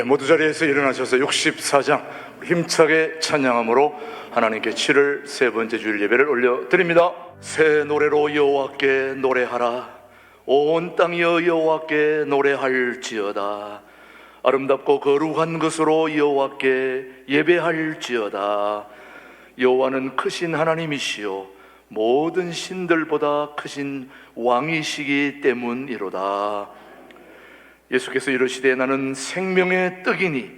모두 자리에서 일어나셔서 64장 힘차게 찬양함으로 하나님께 7월 세 번째 주일 예배를 올려드립니다. 새 노래로 여호와께 노래하라. 온 땅이여 여호와께 노래할지어다. 아름답고 거룩한 것으로 여호와께 예배할지어다. 여호와는 크신 하나님이시요 모든 신들보다 크신 왕이시기 때문이로다. 예수께서 이르시되 나는 생명의 떡이니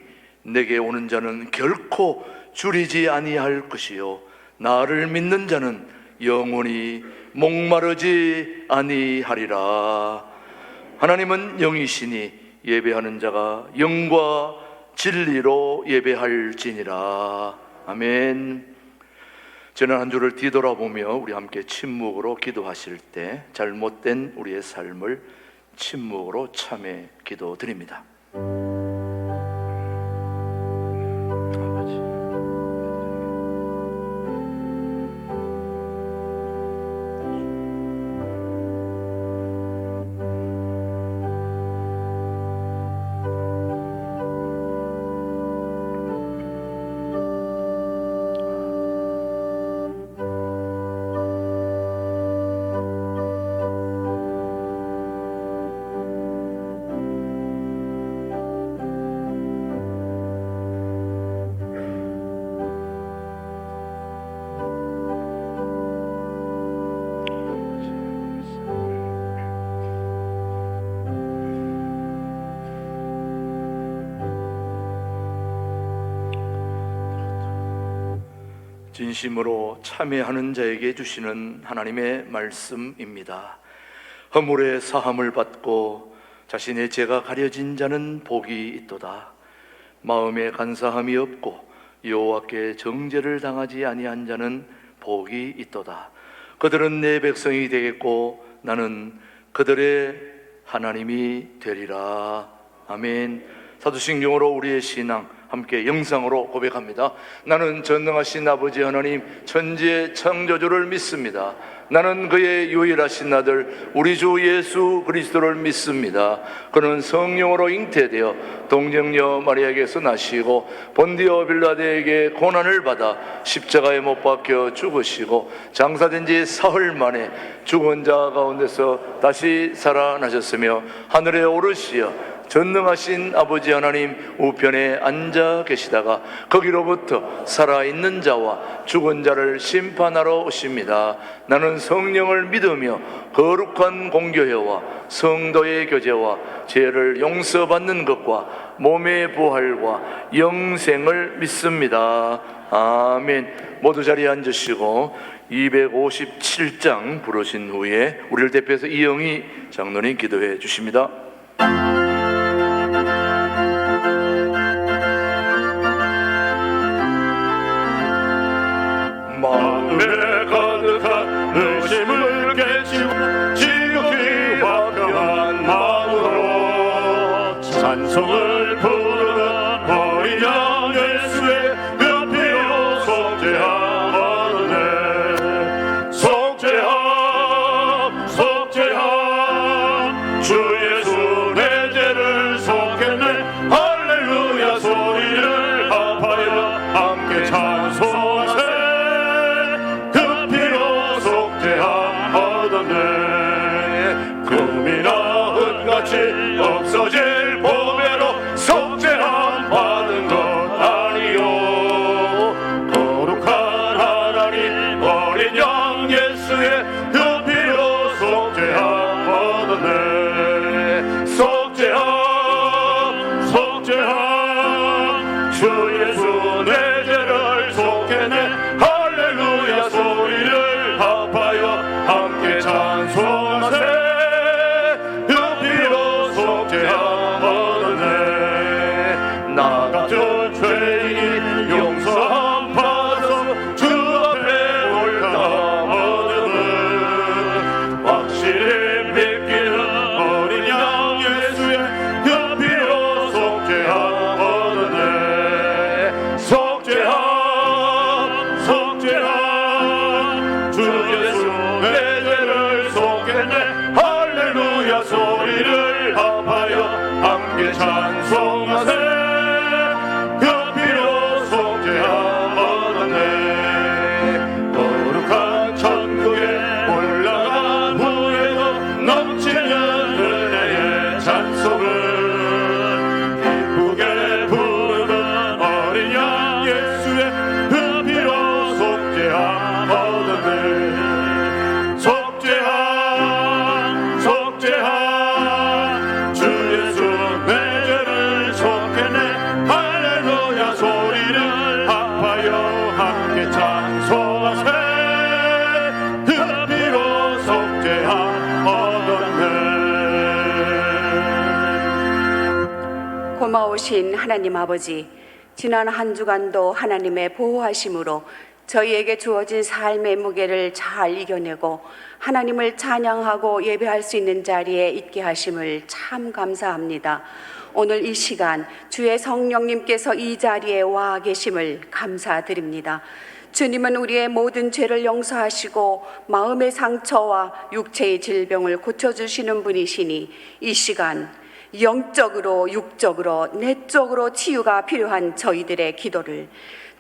내게 오는 자는 결코 줄이지 아니할 것이요 나를 믿는 자는 영원히 목마르지 아니하리라. 하나님은 영이시니 예배하는 자가 영과 진리로 예배할지니라. 아멘. 지난 한 주를 뒤돌아보며 우리 함께 침묵으로 기도하실 때 잘못된 우리의 삶을 침묵으로 참회 기도드립니다. 진심으로 참회하는 자에게 주시는 하나님의 말씀입니다. 허물의 사함을 받고 자신의 죄가 가려진 자는 복이 있도다. 마음에 간사함이 없고 여호와께 정죄를 당하지 아니한 자는 복이 있도다. 그들은 내 백성이 되겠고 나는 그들의 하나님이 되리라. 아멘. 사도신경으로 우리의 신앙 함께 영상으로 고백합니다. 나는 전능하신 아버지 하나님 천지의 창조주를 믿습니다. 나는 그의 유일하신 아들 우리 주 예수 그리스도를 믿습니다. 그는 성령으로 잉태되어 동정녀 마리아에게서 나시고 본디오 빌라데에게 고난을 받아 십자가에 못 박혀 죽으시고 장사된 지 사흘 만에 죽은 자 가운데서 다시 살아나셨으며 하늘에 오르시어 전능하신 아버지 하나님 우편에 앉아 계시다가 거기로부터 살아있는 자와 죽은 자를 심판하러 오십니다. 나는 성령을 믿으며 거룩한 공교회와 성도의 교제와 죄를 용서받는 것과 몸의 부활과 영생을 믿습니다. 아멘. 모두 자리에 앉으시고 257장 부르신 후에 우리를 대표해서 이영희 장로님 기도해 주십니다. 마음에 가득한 의심을 깨치고 지극히 화평한 마음으로 찬송을 부르는 어린 양 예수의 그 피로 속죄하오네. 속죄함 속죄함 주 예수 내 죄를 속했네. 할렐루야 소리를 합하여 함께 찬송하세. 금이나 은같이 없어질 보배로 속죄함 받은 것 아니요. 거룩한 하나님 어린 양 예수의 그 피로 속죄함 받았네. 속죄함 속죄함 주 예수 내 죄를 속했네. 할렐루야 소리를 합하여 함께 찬송하세. 나 같은 죄인이 용서함 받아서 주 앞에 올라오는 확실히 믿기는 어린 양 예수의 그 피로 속죄함 얻었네. 속죄함 속죄함 주 예수 내 죄를 속했네. 할렐루야 소리를 합하여 고마우신 하나님 아버지, 지난 한 주간도 하나님의 보호하심으로 저희에게 주어진 삶의 무게를 잘 이겨내고 하나님을 찬양하고 예배할 수 있는 자리에 있게 하심을 참 감사합니다. 오늘 이 시간 주의 성령님께서 이 자리에 와 계심을 감사드립니다. 주님은 우리의 모든 죄를 용서하시고 마음의 상처와 육체의 질병을 고쳐주시는 분이시니 이 시간 영적으로 육적으로 내적으로 치유가 필요한 저희들의 기도를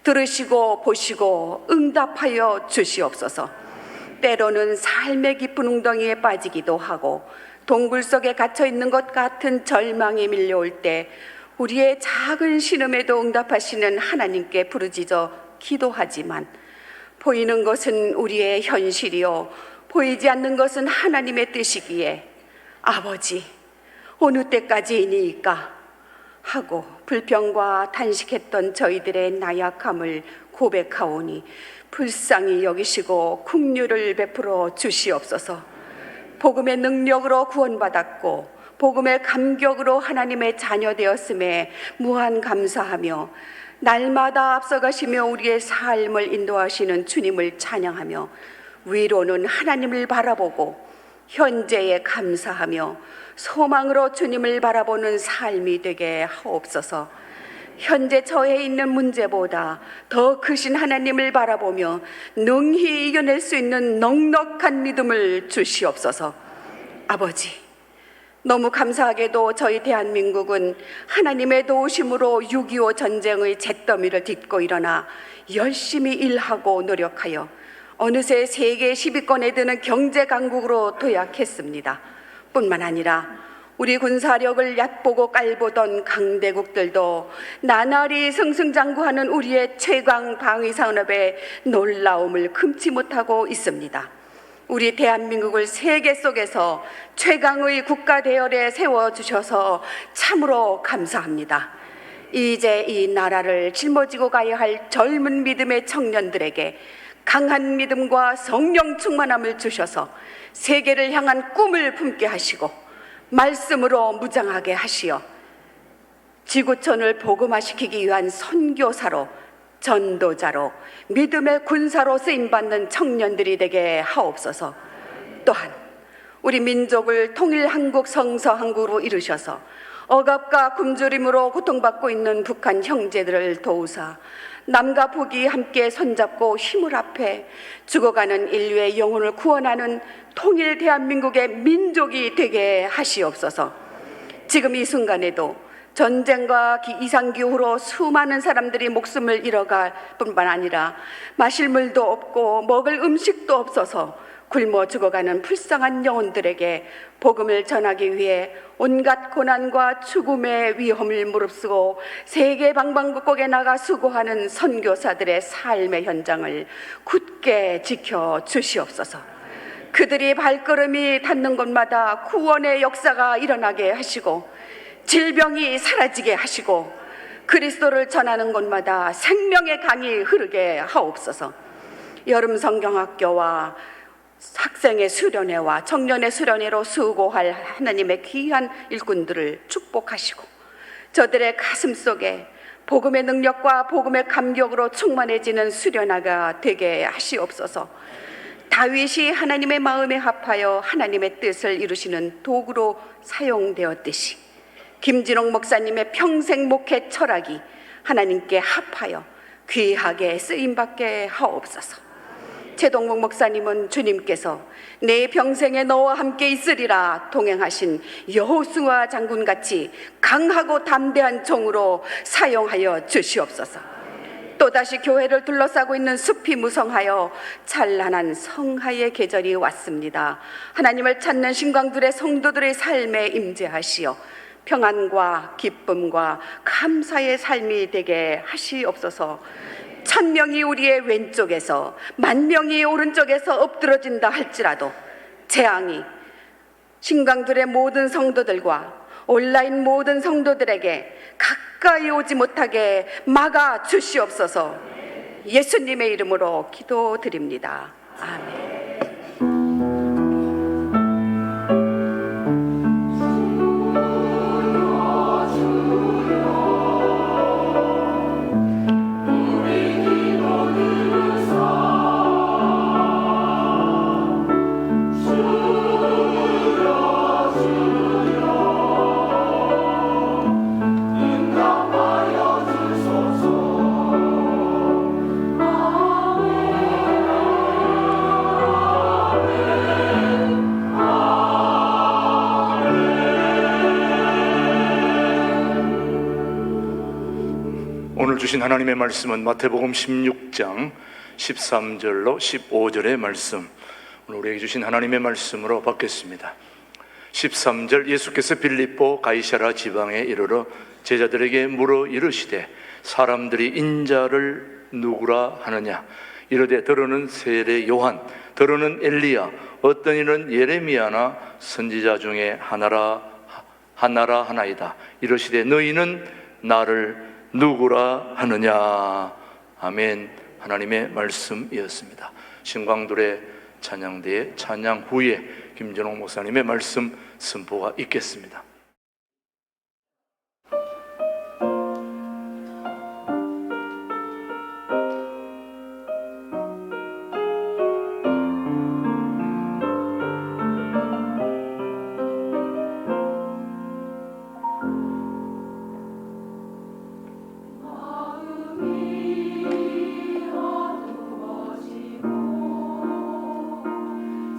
들으시고 보시고 응답하여 주시옵소서. 때로는 삶의 깊은 웅덩이에 빠지기도 하고 동굴 속에 갇혀 있는 것 같은 절망이 밀려올 때 우리의 작은 신음에도 응답하시는 하나님께 부르짖어 기도하지만 보이는 것은 우리의 현실이요 보이지 않는 것은 하나님의 뜻이기에 아버지 어느 때까지이니까 하고 불평과 탄식했던 저희들의 나약함을 고백하오니 불쌍히 여기시고 긍휼을 베풀어 주시옵소서. 복음의 능력으로 구원받았고 복음의 감격으로 하나님의 자녀 되었음에 무한 감사하며 날마다 앞서가시며 우리의 삶을 인도하시는 주님을 찬양하며 위로는 하나님을 바라보고 현재에 감사하며 소망으로 주님을 바라보는 삶이 되게 하옵소서. 현재 처해 있는 문제보다 더 크신 하나님을 바라보며 능히 이겨낼 수 있는 넉넉한 믿음을 주시옵소서. 아버지, 너무 감사하게도 저희 대한민국은 하나님의 도우심으로 6.25 전쟁의 잿더미를 딛고 일어나 열심히 일하고 노력하여 어느새 세계 10위권에 드는 경제 강국으로 도약했습니다. 뿐만 아니라 우리 군사력을 얕보고 깔보던 강대국들도 나날이 승승장구하는 우리의 최강 방위 산업에 놀라움을 금치 못하고 있습니다. 우리 대한민국을 세계 속에서 최강의 국가 대열에 세워주셔서 참으로 감사합니다. 이제 이 나라를 짊어지고 가야 할 젊은 믿음의 청년들에게 강한 믿음과 성령 충만함을 주셔서 세계를 향한 꿈을 품게 하시고 말씀으로 무장하게 하시어 지구촌을 복음화시키기 위한 선교사로 전도자로 믿음의 군사로 쓰임받는 청년들이 되게 하옵소서. 또한 우리 민족을 통일 한국 성서 한국으로 이루셔서 억압과 굶주림으로 고통받고 있는 북한 형제들을 도우사 남과 북이 함께 손잡고 힘을 합해 죽어가는 인류의 영혼을 구원하는 통일 대한민국의 민족이 되게 하시옵소서. 지금 이 순간에도 전쟁과 이상기후로 수많은 사람들이 목숨을 잃어갈 뿐만 아니라 마실 물도 없고 먹을 음식도 없어서 굶어 죽어가는 불쌍한 영혼들에게 복음을 전하기 위해 온갖 고난과 죽음의 위험을 무릅쓰고 세계 방방곡곡에 나가 수고하는 선교사들의 삶의 현장을 굳게 지켜 주시옵소서. 그들이 발걸음이 닿는 곳마다 구원의 역사가 일어나게 하시고 질병이 사라지게 하시고 그리스도를 전하는 곳마다 생명의 강이 흐르게 하옵소서. 여름 성경학교와 학생의 수련회와 청년의 수련회로 수고할 하나님의 귀한 일꾼들을 축복하시고 저들의 가슴 속에 복음의 능력과 복음의 감격으로 충만해지는 수련회가 되게 하시옵소서. 다윗이 하나님의 마음에 합하여 하나님의 뜻을 이루시는 도구로 사용되었듯이 김진홍 목사님의 평생 목회 철학이 하나님께 합하여 귀하게 쓰임받게 하옵소서. 최동목 목사님은 주님께서 내 평생에 너와 함께 있으리라 동행하신 여호수아 장군같이 강하고 담대한 종으로 사용하여 주시옵소서. 또다시 교회를 둘러싸고 있는 숲이 무성하여 찬란한 성화의 계절이 왔습니다. 하나님을 찾는 신광들의 성도들의 삶에 임재하시어 평안과 기쁨과 감사의 삶이 되게 하시옵소서. 1000명이 우리의 왼쪽에서 10,000명이 오른쪽에서 엎드러진다 할지라도 재앙이 신강들의 모든 성도들과 온라인 모든 성도들에게 가까이 오지 못하게 막아 주시옵소서. 예수님의 이름으로 기도드립니다. 아멘. 주신 하나님의 말씀은 마태복음 16장 13절로 15절의 말씀, 오늘 우리에게 주신 하나님의 말씀으로 받겠습니다. 13절, 예수께서 빌립보 가이사랴 지방에 이르러 제자들에게 물어 이르시되 사람들이 인자를 누구라 하느냐? 이르되 더러는 세례 요한, 더러는 엘리야, 어떤 이는 예레미야나 선지자 중에 하나라 하나이다. 이르시되 너희는 나를 누구라 하느냐? 아멘. 하나님의 말씀이었습니다. 신광돌의 찬양대의 찬양 후에 김전홍 목사님의 말씀 선포가 있겠습니다.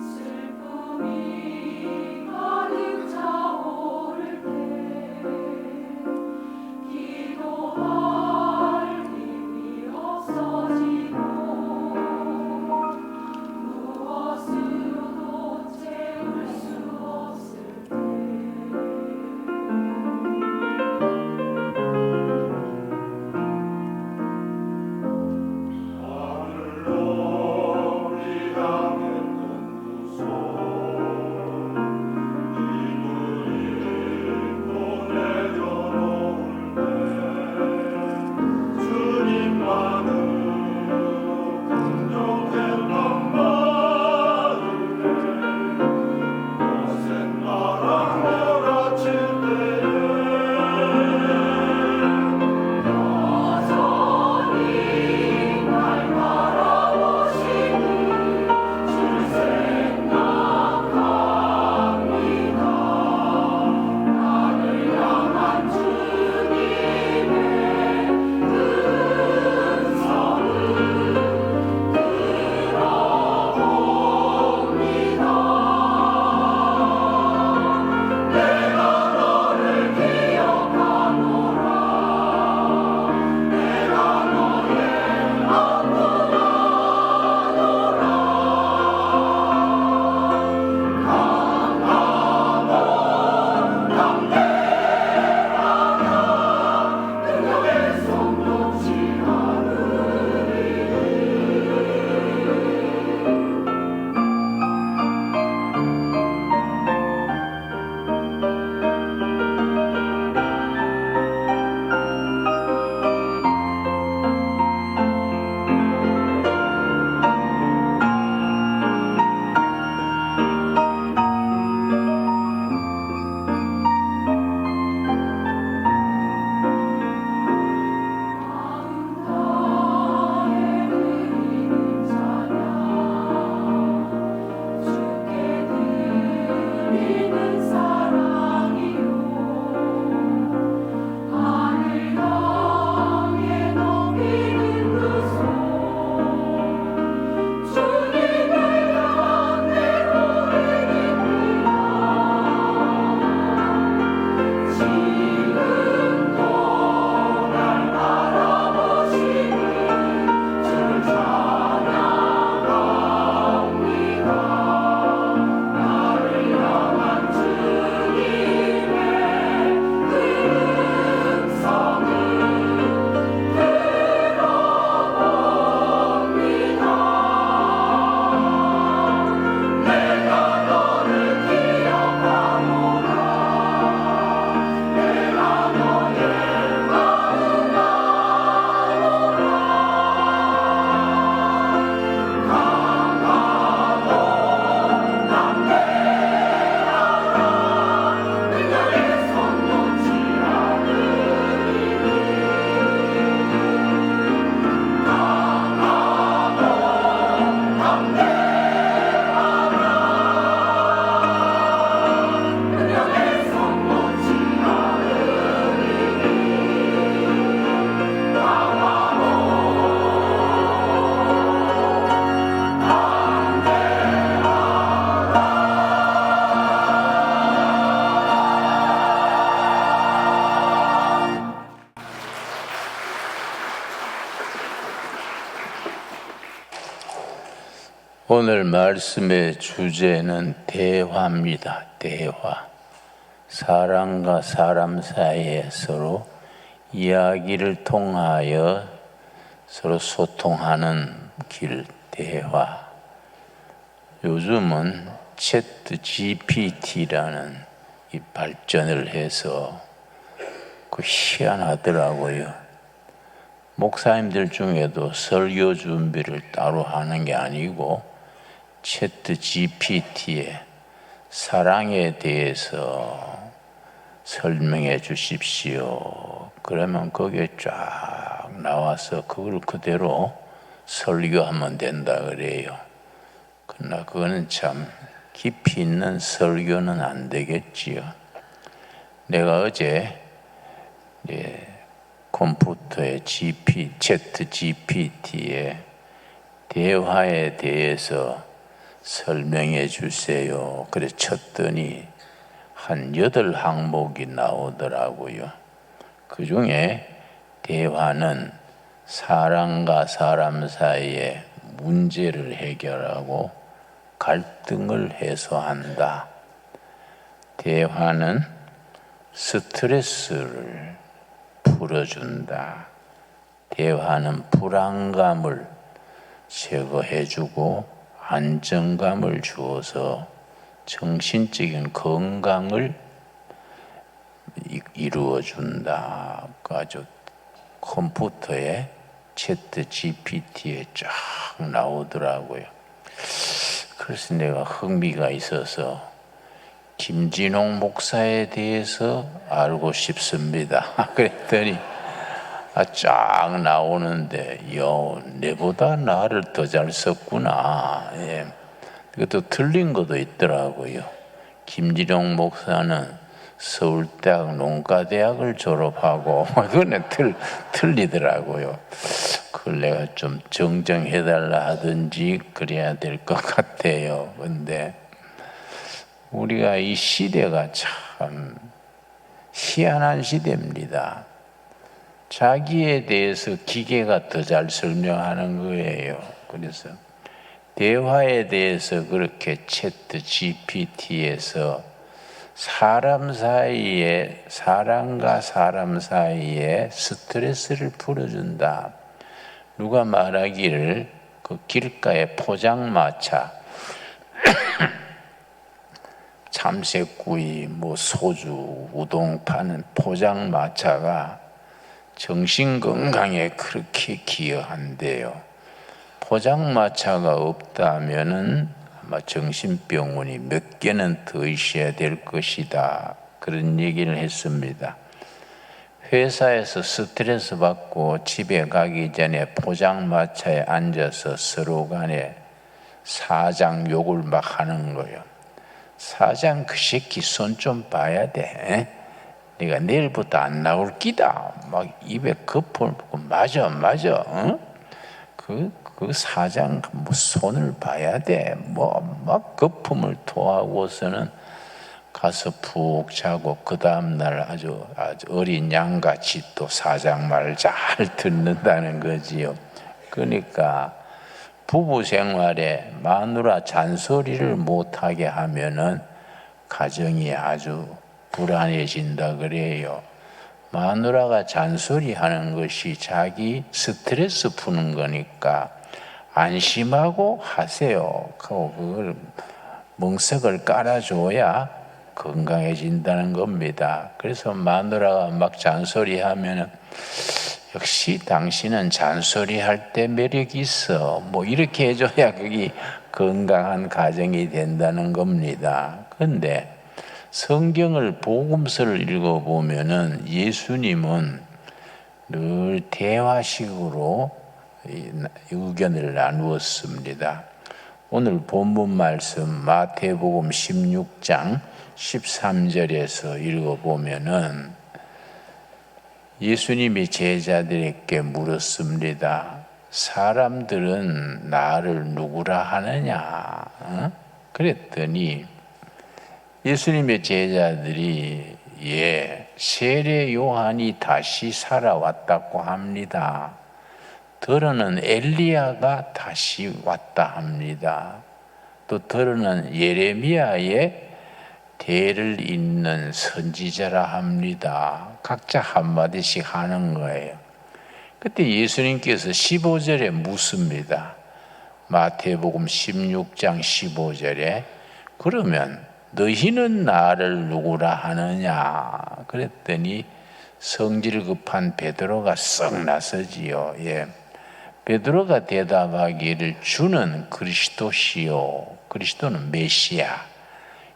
슬픔이 가득 차오르 오늘 말씀의 주제는 대화입니다. 대화. 사람과 사람 사이에 서로 이야기를 통하여 서로 소통하는 길, 대화. 요즘은 챗 GPT라는 이 발전을 해서 그 희한하더라고요. 목사님들 중에도 설교 준비를 따로 하는 게 아니고 챗 GPT에 사랑에 대해서 설명해 주십시오. 그러면 거기에 쫙 나와서 그걸 그대로 설교하면 된다 그래요. 그러나 그거는 참 깊이 있는 설교는 안 되겠지요. 내가 어제 컴퓨터의 챗 GPT에 대화에 대해서 설명해 주세요. 그래 쳤더니 한 8항목이 나오더라고요. 그 중에 대화는 사람과 사람 사이에 문제를 해결하고 갈등을 해소한다. 대화는 스트레스를 풀어준다. 대화는 불안감을 제거해주고 안정감을 주어서 정신적인 건강을 이루어준다. 아주 컴퓨터에 챗 GPT에 쫙 나오더라고요. 그래서 내가 흥미가 있어서 김진홍 목사에 대해서 알고 싶습니다. 그랬더니 쫙 나오는데 내보다 나를 더 잘 썼구나. 예. 그것도 틀린 것도 있더라고요. 김진홍 목사는 서울대학 농가대학을 졸업하고 그거는 틀리더라고요. 그걸 내가 좀 정정해달라 하든지 그래야 될 것 같아요. 근데 우리가 이 시대가 참 희한한 시대입니다. 자기에 대해서 기계가 더 잘 설명하는 거예요. 그래서 대화에 대해서 그렇게 챗 GPT에서 사람과 사람 사이에 스트레스를 풀어준다. 누가 말하기를 그 길가에 포장마차 참새구이, 소주, 우동 파는 포장마차가 정신건강에 그렇게 기여한대요. 포장마차가 없다면은 아마 정신병원이 몇 개는 더 있어야 될 것이다. 그런 얘기를 했습니다. 회사에서 스트레스 받고 집에 가기 전에 포장마차에 앉아서 서로 간에 사장 욕을 막 하는 거예요. 사장 그 새끼 손 좀 봐야 돼. 네가 내일부터 안 나올 끼다. 막 입에 거품을 붓고 맞아. 응? 그 사장 손을 봐야 돼. 막 거품을 토하고서는 가서 푹 자고 그 다음날 아주 어린 양같이 또 사장 말을 잘 듣는다는 거지요. 그러니까 부부 생활에 마누라 잔소리를 못하게 하면은 가정이 아주 불안해진다 그래요. 마누라가 잔소리하는 것이 자기 스트레스 푸는 거니까 안심하고 하세요. 그걸 멍석을 깔아줘야 건강해진다는 겁니다. 그래서 마누라가 막 잔소리하면은 역시 당신은 잔소리할 때 매력이 있어. 이렇게 해줘야 그게 건강한 가정이 된다는 겁니다. 그런데 성경을 복음서를 읽어보면은 예수님은 늘 대화식으로 의견을 나누었습니다. 오늘 본문 말씀 마태복음 16장 13절에서 읽어보면은 예수님이 제자들에게 물었습니다. 사람들은 나를 누구라 하느냐? 그랬더니 예수님의 제자들이 세례 요한이 다시 살아왔다고 합니다. 더러는 엘리야가 다시 왔다 합니다. 또 들어는 예레미야의 대를 잇는 선지자라 합니다. 각자 한마디씩 하는 거예요. 그때 예수님께서 15절에 묻습니다. 마태복음 16장 15절에 그러면 너희는 나를 누구라 하느냐? 그랬더니 성질 급한 베드로가 썩 나서지요. 예. 베드로가 대답하기를 주는 그리스도시요. 그리스도는 메시아.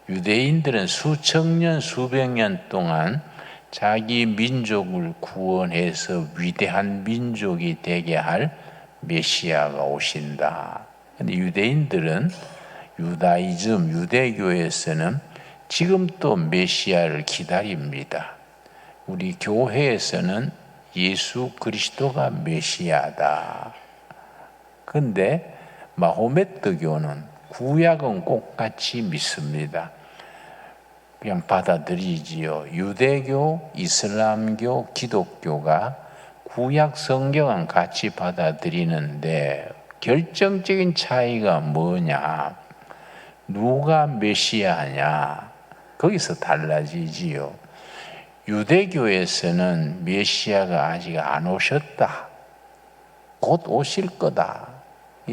유대인들은 수천 년, 수백 년 동안 자기 민족을 구원해서 위대한 민족이 되게 할 메시아가 오신다. 근데 유대인들은 유다이즘, 유대교에서는 지금 또 메시아를 기다립니다. 우리 교회에서는 예수 그리스도가 메시아다. 근데 마호메트교는 구약은 똑같이 믿습니다. 그냥 받아들이지요. 유대교, 이슬람교, 기독교가 구약 성경은 같이 받아들이는데 결정적인 차이가 뭐냐? 누가 메시아냐? 거기서 달라지지요. 유대교에서는 메시아가 아직 안 오셨다. 곧 오실 거다.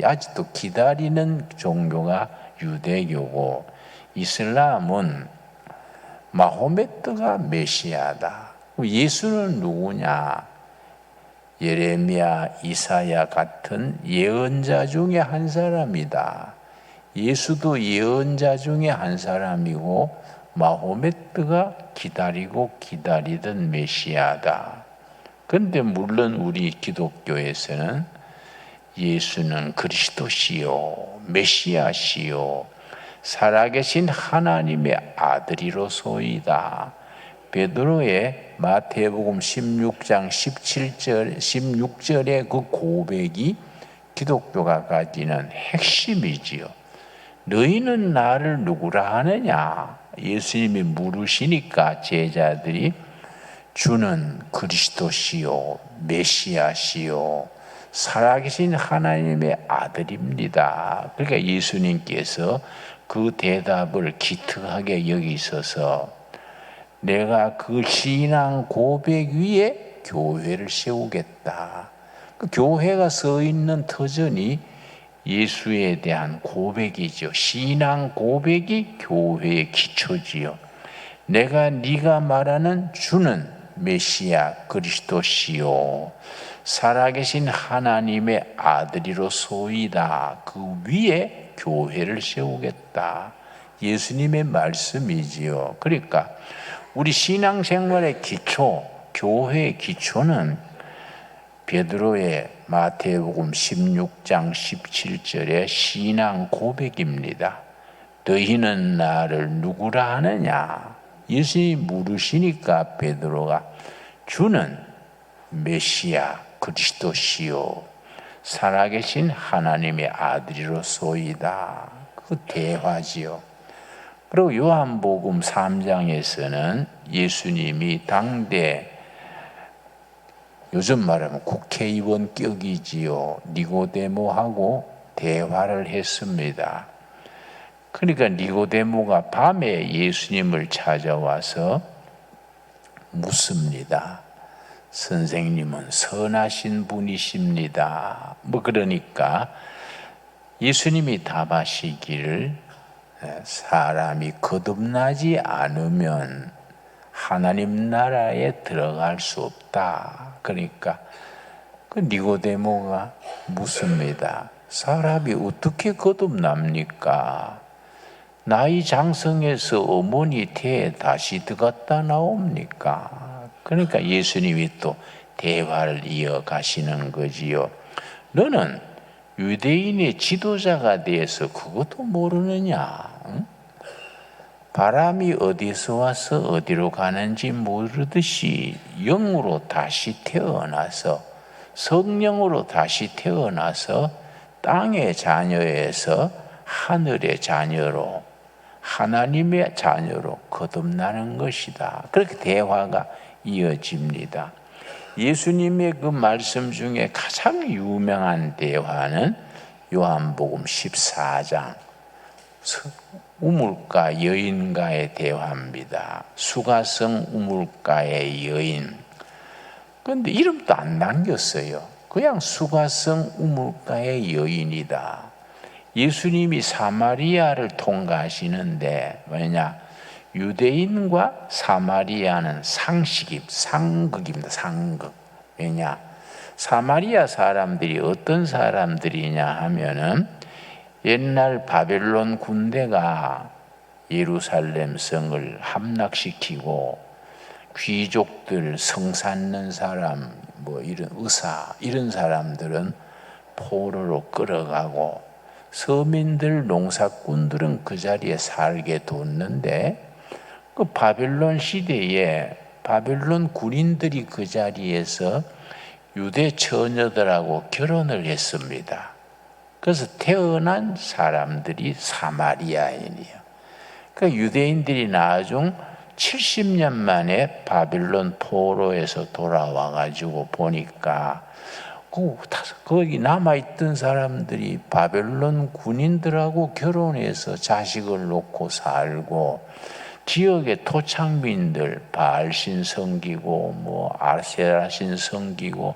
아직도 기다리는 종교가 유대교고, 이슬람은 마호메트가 메시아다. 예수는 누구냐? 예레미야, 이사야 같은 예언자 중에 한 사람이다. 예수도 예언자 중에 한 사람이고 마호메트가 기다리고 기다리던 메시아다. 그런데 물론 우리 기독교에서는 예수는 그리스도시요 메시아시요 살아계신 하나님의 아들이로소이다. 베드로의 마태복음 16장 16절의 그 고백이 기독교가 가지는 핵심이지요. 너희는 나를 누구라 하느냐? 예수님이 물으시니까 제자들이 주는 그리스도시요 메시아시요 살아계신 하나님의 아들입니다. 그러니까 예수님께서 그 대답을 기특하게 여기셔서 내가 그 신앙 고백 위에 교회를 세우겠다. 그 교회가 서 있는 터전이 예수에 대한 고백이죠. 신앙 고백이 교회의 기초지요. 네가 말하는 주는 메시아 그리스도시요 살아계신 하나님의 아들이로소이다. 그 위에 교회를 세우겠다. 예수님의 말씀이지요. 그러니까 우리 신앙생활의 기초, 교회의 기초는 베드로의 마태복음 16장 17절의 신앙 고백입니다. 너희는 나를 누구라 하느냐? 예수님이 물으시니까 베드로가 주는 메시아 그리스도시요 살아계신 하나님의 아들이로소이다. 그 대화지요. 그리고 요한복음 3장에서는 예수님이 당대 요즘 말하면 국회의원격이지요. 니고데모하고 대화를 했습니다. 그러니까 니고데모가 밤에 예수님을 찾아와서 묻습니다. 선생님은 선하신 분이십니다. 그러니까 예수님이 답하시기를 사람이 거듭나지 않으면 하나님 나라에 들어갈 수 없다. 그러니까 그 니고데모가 묻습니다. 사람이 어떻게 거듭납니까? 나이 장성해서 어머니 태에 다시 들어갔다 나옵니까? 그러니까 예수님이 또 대화를 이어가시는 거지요. 너는 유대인의 지도자가 돼서 그것도 모르느냐? 응? 바람이 어디서 와서 어디로 가는지 모르듯이 영으로 다시 태어나서 성령으로 다시 태어나서 땅의 자녀에서 하늘의 자녀로 하나님의 자녀로 거듭나는 것이다. 그렇게 대화가 이어집니다. 예수님의 그 말씀 중에 가장 유명한 대화는 요한복음 14장 우물가 여인과의 대화입니다. 수가성 우물가의 여인. 그런데 이름도 안 남겼어요. 그냥 수가성 우물가의 여인이다. 예수님이 사마리아를 통과하시는데 왜냐? 유대인과 사마리아는 상극입니다. 상극. 왜냐? 사마리아 사람들이 어떤 사람들이냐 하면은 옛날 바벨론 군대가 예루살렘 성을 함락시키고 귀족들, 성 쌓는 사람, 뭐 이런 의사 이런 사람들은 포로로 끌어가고 서민들, 농사꾼들은 그 자리에 살게 뒀는데 그 바벨론 시대에 바벨론 군인들이 그 자리에서 유대 처녀들하고 결혼을 했습니다. 그래서 태어난 사람들이 사마리아인이에요. 그러니까 유대인들이 나중 70년 만에 바빌론 포로에서 돌아와 가지고 보니까 거기 남아있던 사람들이 바벨론 군인들하고 결혼해서 자식을 놓고 살고 지역의 토착민들 바알신 섬기고 뭐 아세라신 섬기고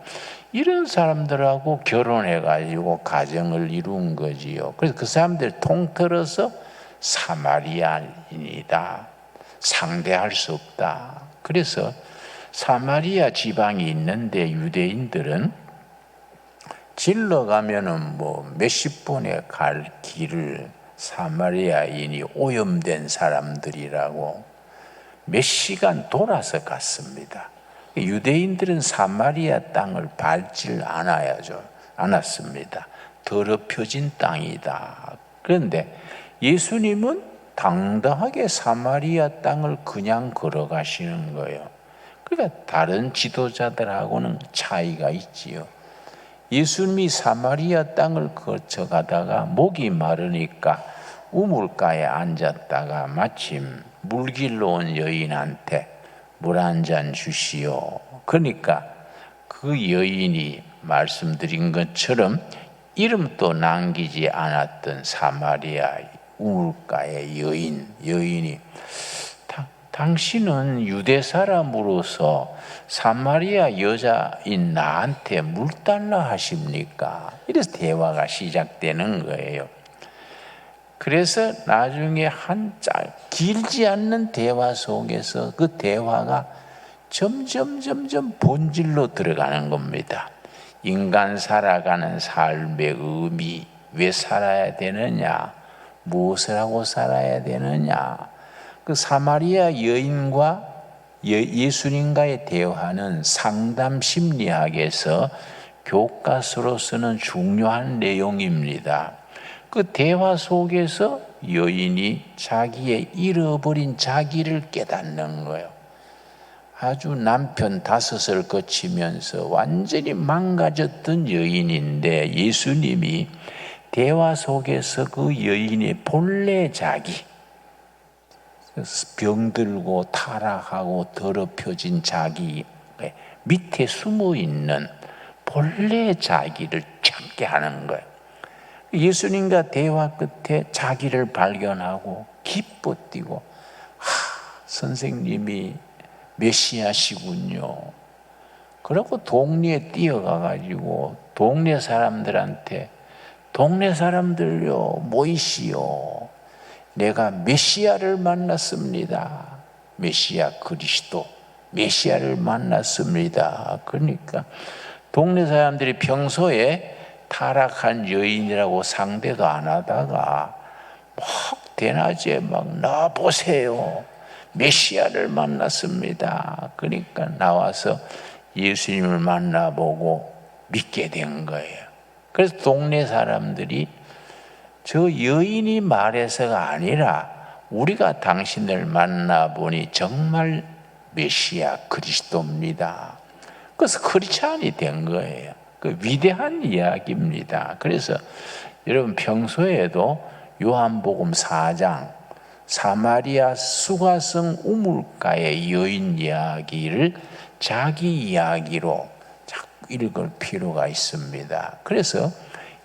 이런 사람들하고 결혼해 가지고 가정을 이룬 거지요. 그래서 그 사람들 통틀어서 사마리아인이다. 상대할 수 없다. 그래서 사마리아 지방이 있는데 유대인들은 질러가면은 뭐 몇십 분에 갈 길을 사마리아인이 오염된 사람들이라고 몇 시간 돌아서 갔습니다. 유대인들은 사마리아 땅을 밟질 않았습니다. 더럽혀진 땅이다. 그런데 예수님은 당당하게 사마리아 땅을 그냥 걸어가시는 거예요. 그러니까 다른 지도자들하고는 차이가 있지요. 예수님이 사마리아 땅을 거쳐가다가 목이 마르니까 우물가에 앉았다가 마침 물길로 온 여인한테 물 한 잔 주시오. 그러니까 그 여인이 말씀드린 것처럼 이름도 남기지 않았던 사마리아 우물가의 여인이 당신은 유대 사람으로서 사마리아 여자인 나한테 물 달라 하십니까? 이래서 대화가 시작되는 거예요. 그래서 나중에 길지 않는 대화 속에서 그 대화가 점점 본질로 들어가는 겁니다. 인간 살아가는 삶의 의미, 왜 살아야 되느냐, 무엇을 하고 살아야 되느냐. 그 사마리아 여인과 예수님과의 대화는 상담 심리학에서 교과서로서는 중요한 내용입니다. 그 대화 속에서 여인이 자기의 잃어버린 자기를 깨닫는 거예요. 아주 남편 5을 거치면서 완전히 망가졌던 여인인데 예수님이 대화 속에서 그 여인의 본래 자기, 병들고 타락하고 더럽혀진 자기 밑에 숨어있는 본래 자기를 찾게 하는 거예요. 예수님과 대화 끝에 자기를 발견하고 기뻐 뛰고 선생님이 메시아시군요. 그러고 동네에 뛰어가가지고 동네 사람들요 모이시오. 내가 메시아를 만났습니다. 메시아 그리스도 메시아를 만났습니다. 그러니까 동네 사람들이 평소에 타락한 여인이라고 상대도 안 하다가 막 대낮에 막 나보세요. 메시아를 만났습니다. 그러니까 나와서 예수님을 만나보고 믿게 된 거예요. 그래서 동네 사람들이 저 여인이 말해서가 아니라 우리가 당신을 만나보니 정말 메시아 그리스도입니다. 그래서 크리스찬이 된 거예요. 그 위대한 이야기입니다. 그래서 여러분 평소에도 요한복음 4장 사마리아 수가성 우물가의 여인 이야기를 자기 이야기로 자꾸 읽을 필요가 있습니다. 그래서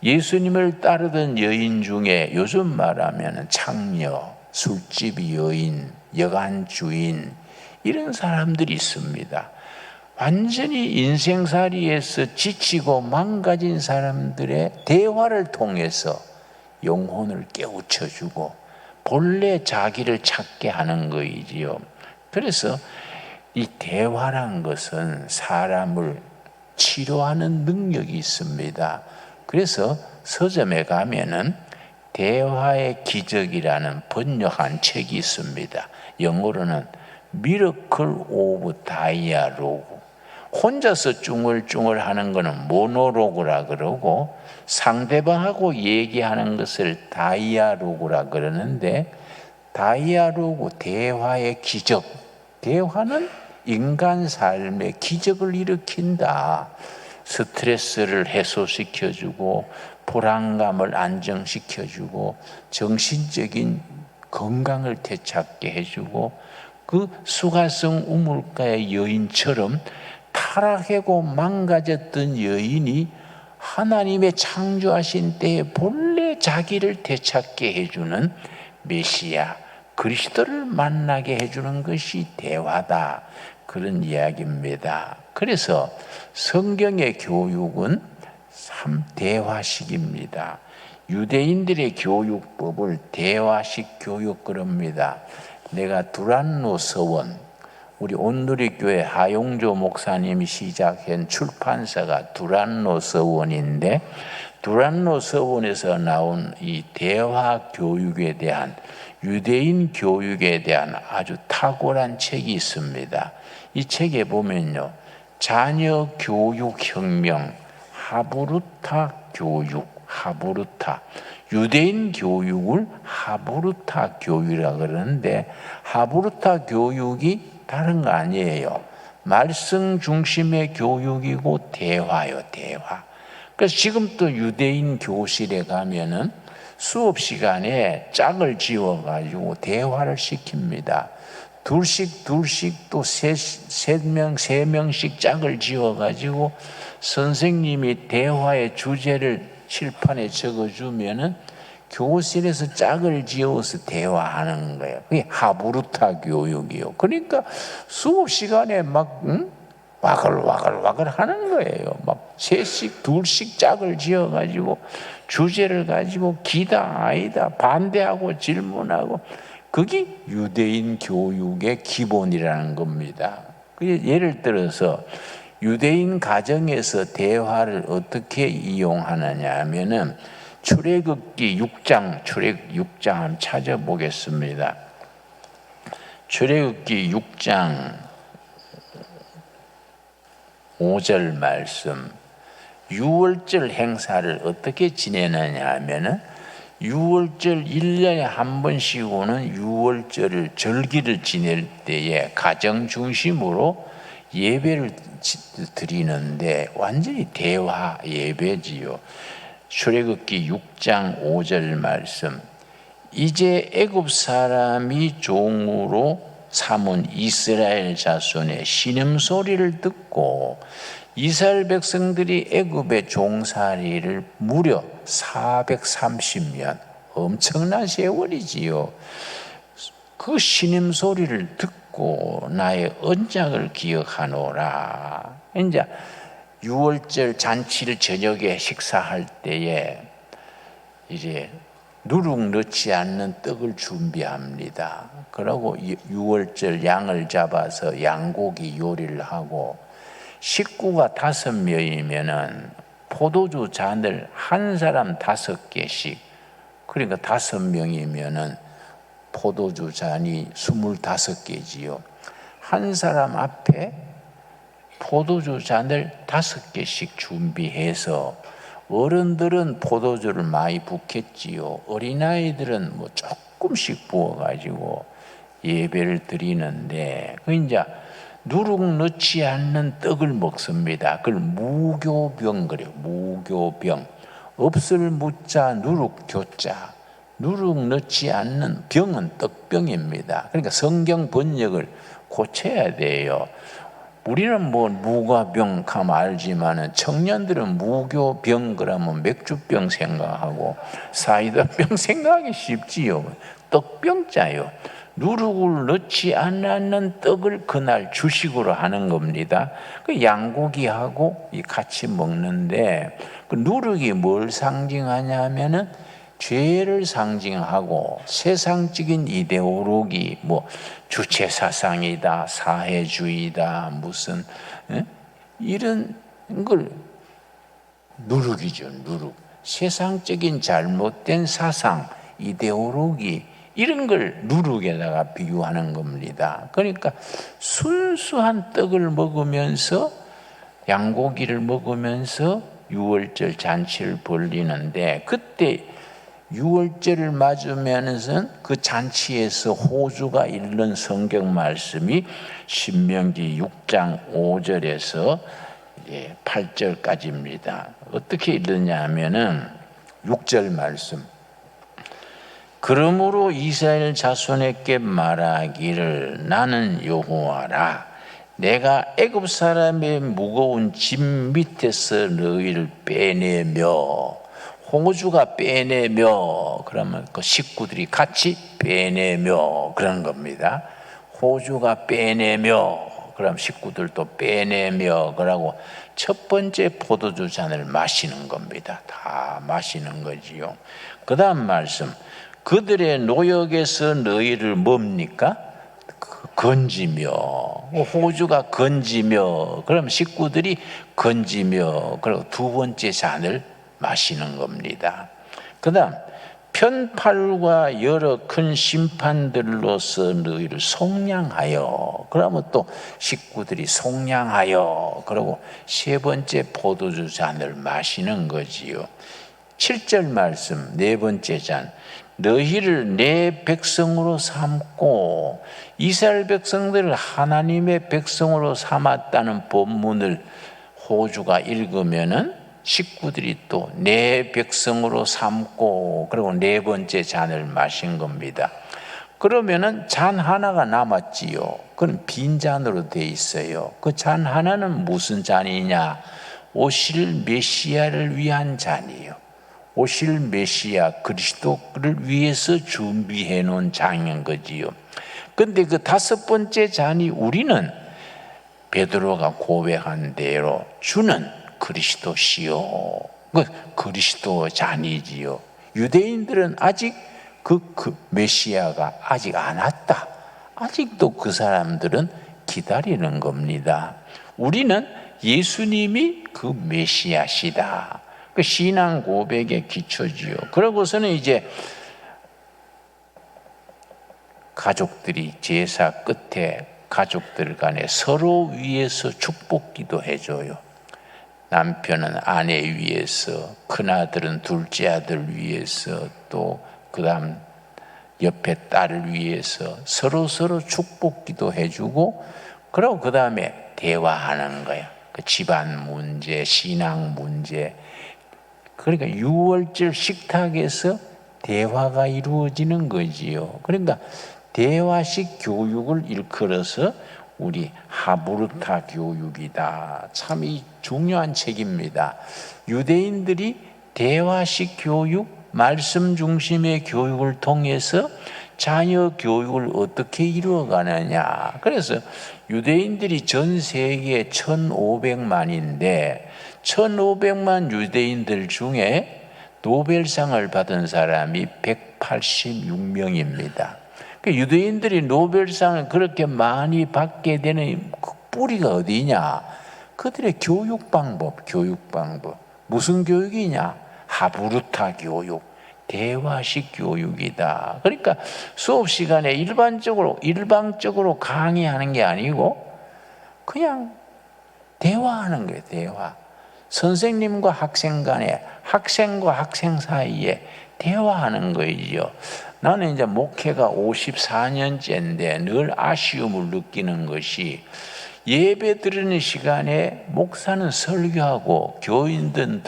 예수님을 따르던 여인 중에 요즘 말하면 창녀, 술집 여인, 여관 주인 이런 사람들이 있습니다. 완전히 인생살이에서 지치고 망가진 사람들의 대화를 통해서 영혼을 깨우쳐주고 본래 자기를 찾게 하는 거이지요. 그래서 이 대화란 것은 사람을 치료하는 능력이 있습니다. 그래서 서점에 가면은 대화의 기적이라는 번역한 책이 있습니다. 영어로는 Miracle of Dialogue. 혼자서 쭝얼쭝얼 하는 것은 모노로그라 그러고 상대방하고 얘기하는 것을 다이아로그라 그러는데, 다이아로그 대화의 기적, 대화는 인간 삶의 기적을 일으킨다. 스트레스를 해소시켜주고 불안감을 안정시켜주고 정신적인 건강을 되찾게 해주고, 그 수가성 우물가의 여인처럼 타락하고 망가졌던 여인이 하나님의 창조하신 때에 본래 자기를 되찾게 해주는 메시아 그리스도를 만나게 해주는 것이 대화다, 그런 이야기입니다. 그래서 성경의 교육은 대화식입니다. 유대인들의 교육법을 대화식 교육 그럽니다. 내가 두란노 서원, 우리 온누리교회 하용조 목사님이 시작한 출판사가 두란노 서원인데, 두란노 서원에서 나온 이 대화 교육에 대한, 유대인 교육에 대한 아주 탁월한 책이 있습니다. 이 책에 보면요, 자녀 교육 혁명, 하브루타 교육, 하브루타, 유대인 교육을 하브루타 교육이라고 그러는데, 하브루타 교육이 다른 거 아니에요. 말씀 중심의 교육이고 대화요, 대화. 그래서 지금 또 유대인 교실에 가면은 수업 시간에 짝을 지어가지고 대화를 시킵니다. 둘씩 또 세 명씩 짝을 지어가지고 선생님이 대화의 주제를 칠판에 적어주면은 교실에서 짝을 지어서 대화하는 거예요. 그게 하브루타 교육이요. 그러니까 수업 시간에 막 와글와글 하는 거예요. 막 셋씩 둘씩 짝을 지어가지고 주제를 가지고 기다 아니다 반대하고 질문하고, 그게 유대인 교육의 기본이라는 겁니다. 예를 들어서 유대인 가정에서 대화를 어떻게 이용하느냐 하면은 출애굽기 6장 한번 찾아보겠습니다. 출애굽기 6장 5절 말씀. 유월절 행사를 어떻게 지내느냐 하면은, 유월절 1년에 한 번씩 오는 유월절을 절기를 지낼 때에 가정 중심으로 예배를 드리는데 완전히 대화 예배지요. 출애굽기 6장 5절 말씀. 이제 애굽 사람이 종으로 삼은 이스라엘 자손의 신음소리를 듣고 이스라엘 백성들이 애굽의 종살이를 무려 430년, 엄청난 세월이지요. 그 신음소리를 듣고 나의 언약을 기억하노라. 이제 유월절 잔치를 저녁에 식사할 때에 이제 누룩 넣지 않는 떡을 준비합니다. 그러고 유월절 양을 잡아서 양고기 요리를 하고, 식구가 5명이면은 포도주 잔을 한 사람 5개씩, 그러니까 5명이면은 포도주 잔이 25개지요. 한 사람 앞에 포도주 잔을 5개씩 준비해서, 어른들은 포도주를 많이 붓겠지요. 어린아이들은 뭐 조금씩 부어가지고 예배를 드리는데, 그 이제 누룩 넣지 않는 떡을 먹습니다. 그걸 무교병 그래요. 무교병. 없을 무자 누룩 교자. 누룩 넣지 않는 병은 떡병입니다. 그러니까 성경 번역을 고쳐야 돼요. 우리는 뭐 무가병 하면 알지만은 청년들은 무교병 그러면 맥주병 생각하고 사이다병 생각하기 쉽지요. 떡병자요. 누룩을 넣지 않는 떡을 그날 주식으로 하는 겁니다. 그 양고기하고 같이 먹는데 그 누룩이 뭘 상징하냐면은 죄를 상징하고 세상적인 이데올로기, 뭐 주체사상이다, 사회주의다, 무슨 이런 걸 누룩이죠. 누룩. 세상적인 잘못된 사상, 이데올로기 이런 걸 누룩에다가 비유하는 겁니다. 그러니까 순수한 떡을 먹으면서 양고기를 먹으면서 유월절 잔치를 벌리는데, 그때 유월절을 맞으면서 그 잔치에서 호주가 읽는 성경 말씀이 신명기 6장 5절에서 8절까지입니다. 어떻게 읽느냐 하면은 6절 말씀. 그러므로 이스라엘 자손에게 말하기를 나는 여호와라. 내가 애굽 사람의 무거운 짐 밑에서 너희를 빼내며, 호주가 빼내며 그러면 그 식구들이 같이 빼내며 그런 겁니다. 호주가 빼내며 그럼 식구들도 빼내며 그러고 첫 번째 포도주 잔을 마시는 겁니다. 다 마시는 거지요. 그 다음 말씀. 그들의 노역에서 너희를 뭡니까? 건지며, 호주가 건지며, 그럼 식구들이 건지며, 그리고 두 번째 잔을 마시는 겁니다. 그 다음, 편팔과 여러 큰 심판들로서 너희를 속량하여, 그러면 또 식구들이 속량하여, 그리고 세 번째 포도주 잔을 마시는 거지요. 7절 말씀, 네 번째 잔. 너희를 내 백성으로 삼고, 이스라엘 백성들을 하나님의 백성으로 삼았다는 본문을 호주가 읽으면은 식구들이 또 내 백성으로 삼고, 그리고 네 번째 잔을 마신 겁니다. 그러면은 잔 하나가 남았지요. 그건 빈 잔으로 돼 있어요. 그 잔 하나는 무슨 잔이냐? 오실 메시아를 위한 잔이에요. 오실 메시아 그리스도를 위해서 준비해 놓은 잔인 거지요. 근데 그 다섯 번째 잔이 우리는 베드로가 고백한 대로 주는 그리스도시요. 그 그리스도 잔이지요. 유대인들은 아직 그 메시아가 아직 안 왔다. 아직도 그 사람들은 기다리는 겁니다. 우리는 예수님이 그 메시아시다. 그 신앙 고백의 기초지요. 그러고서는 이제 가족들이 제사 끝에 가족들 간에 서로 위해서 축복기도 해줘요. 남편은 아내 위해서, 큰아들은 둘째 아들 위해서, 또 그다음 옆에 딸을 위해서 서로 축복기도 해주고, 그리고 그 다음에 대화하는 거야. 그 집안 문제, 신앙 문제. 그러니까 유월절 식탁에서 대화가 이루어지는 거지요. 그러니까 대화식 교육을 일컬어서 우리 하브르타 교육이다. 참 이 중요한 책입니다. 유대인들이 대화식 교육, 말씀 중심의 교육을 통해서 자녀 교육을 어떻게 이루어가느냐. 그래서 유대인들이 전 세계에 1,500만인데 1,500만 유대인들 중에 노벨상을 받은 사람이 186명입니다. 유대인들이 노벨상을 그렇게 많이 받게 되는 그 뿌리가 어디냐? 그들의 교육 방법. 무슨 교육이냐? 하브르타 교육, 대화식 교육이다. 그러니까 수업 시간에 일방적으로 강의하는 게 아니고 그냥 대화하는 거예요. 대화. 선생님과 학생 간에, 학생과 학생 사이에 대화하는 거이죠. 나는 이제 목회가 54년째인데 늘 아쉬움을 느끼는 것이, 예배 드리는 시간에 목사는 설교하고 교인들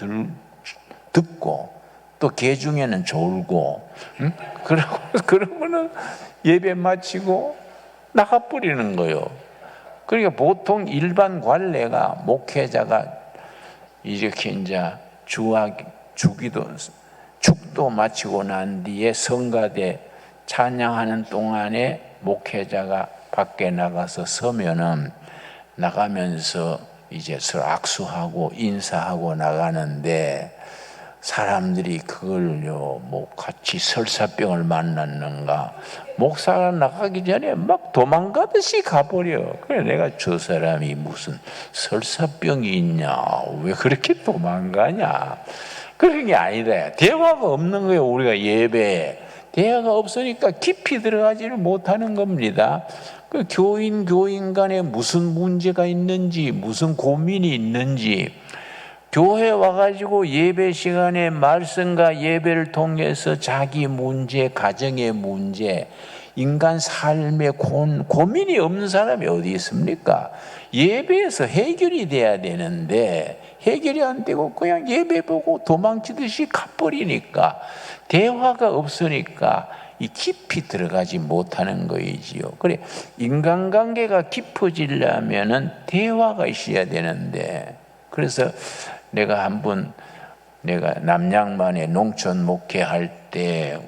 듣고 또 개중에는 졸고, 응? 그러고는 예배 마치고 나가버리는 거예요. 그러니까 보통 일반 관례가 목회자가 이렇게 이제 축도 마치고 난 뒤에 성가대 찬양하는 동안에 목회자가 밖에 나가서 서면은 나가면서 이제 서로 악수하고 인사하고 나가는데 사람들이 그걸요 뭐 같이 설사병을 만났는가 목사가 나가기 전에 막 도망가듯이 가버려. 그래 내가 저 사람이 무슨 설사병이 있냐 왜 그렇게 도망가냐 그런 게 아니라 대화가 없는 거예요. 우리가 예배에 대화가 없으니까 깊이 들어가지를 못하는 겁니다. 그 교인 간에 무슨 문제가 있는지 무슨 고민이 있는지 교회 와가지고 예배 시간에 말씀과 예배를 통해서 자기 문제, 가정의 문제, 인간 삶의 고민이 없는 사람이 어디 있습니까? 예배에서 해결이 돼야 되는데 해결이 안 되고 그냥 예배 보고 도망치듯이 가버리니까 대화가 없으니까 이 깊이 들어가지 못하는 거이지요. 그래 인간관계가 깊어지려면은 대화가 있어야 되는데 그래서 내가 내가 남양만에 농촌 목회할 때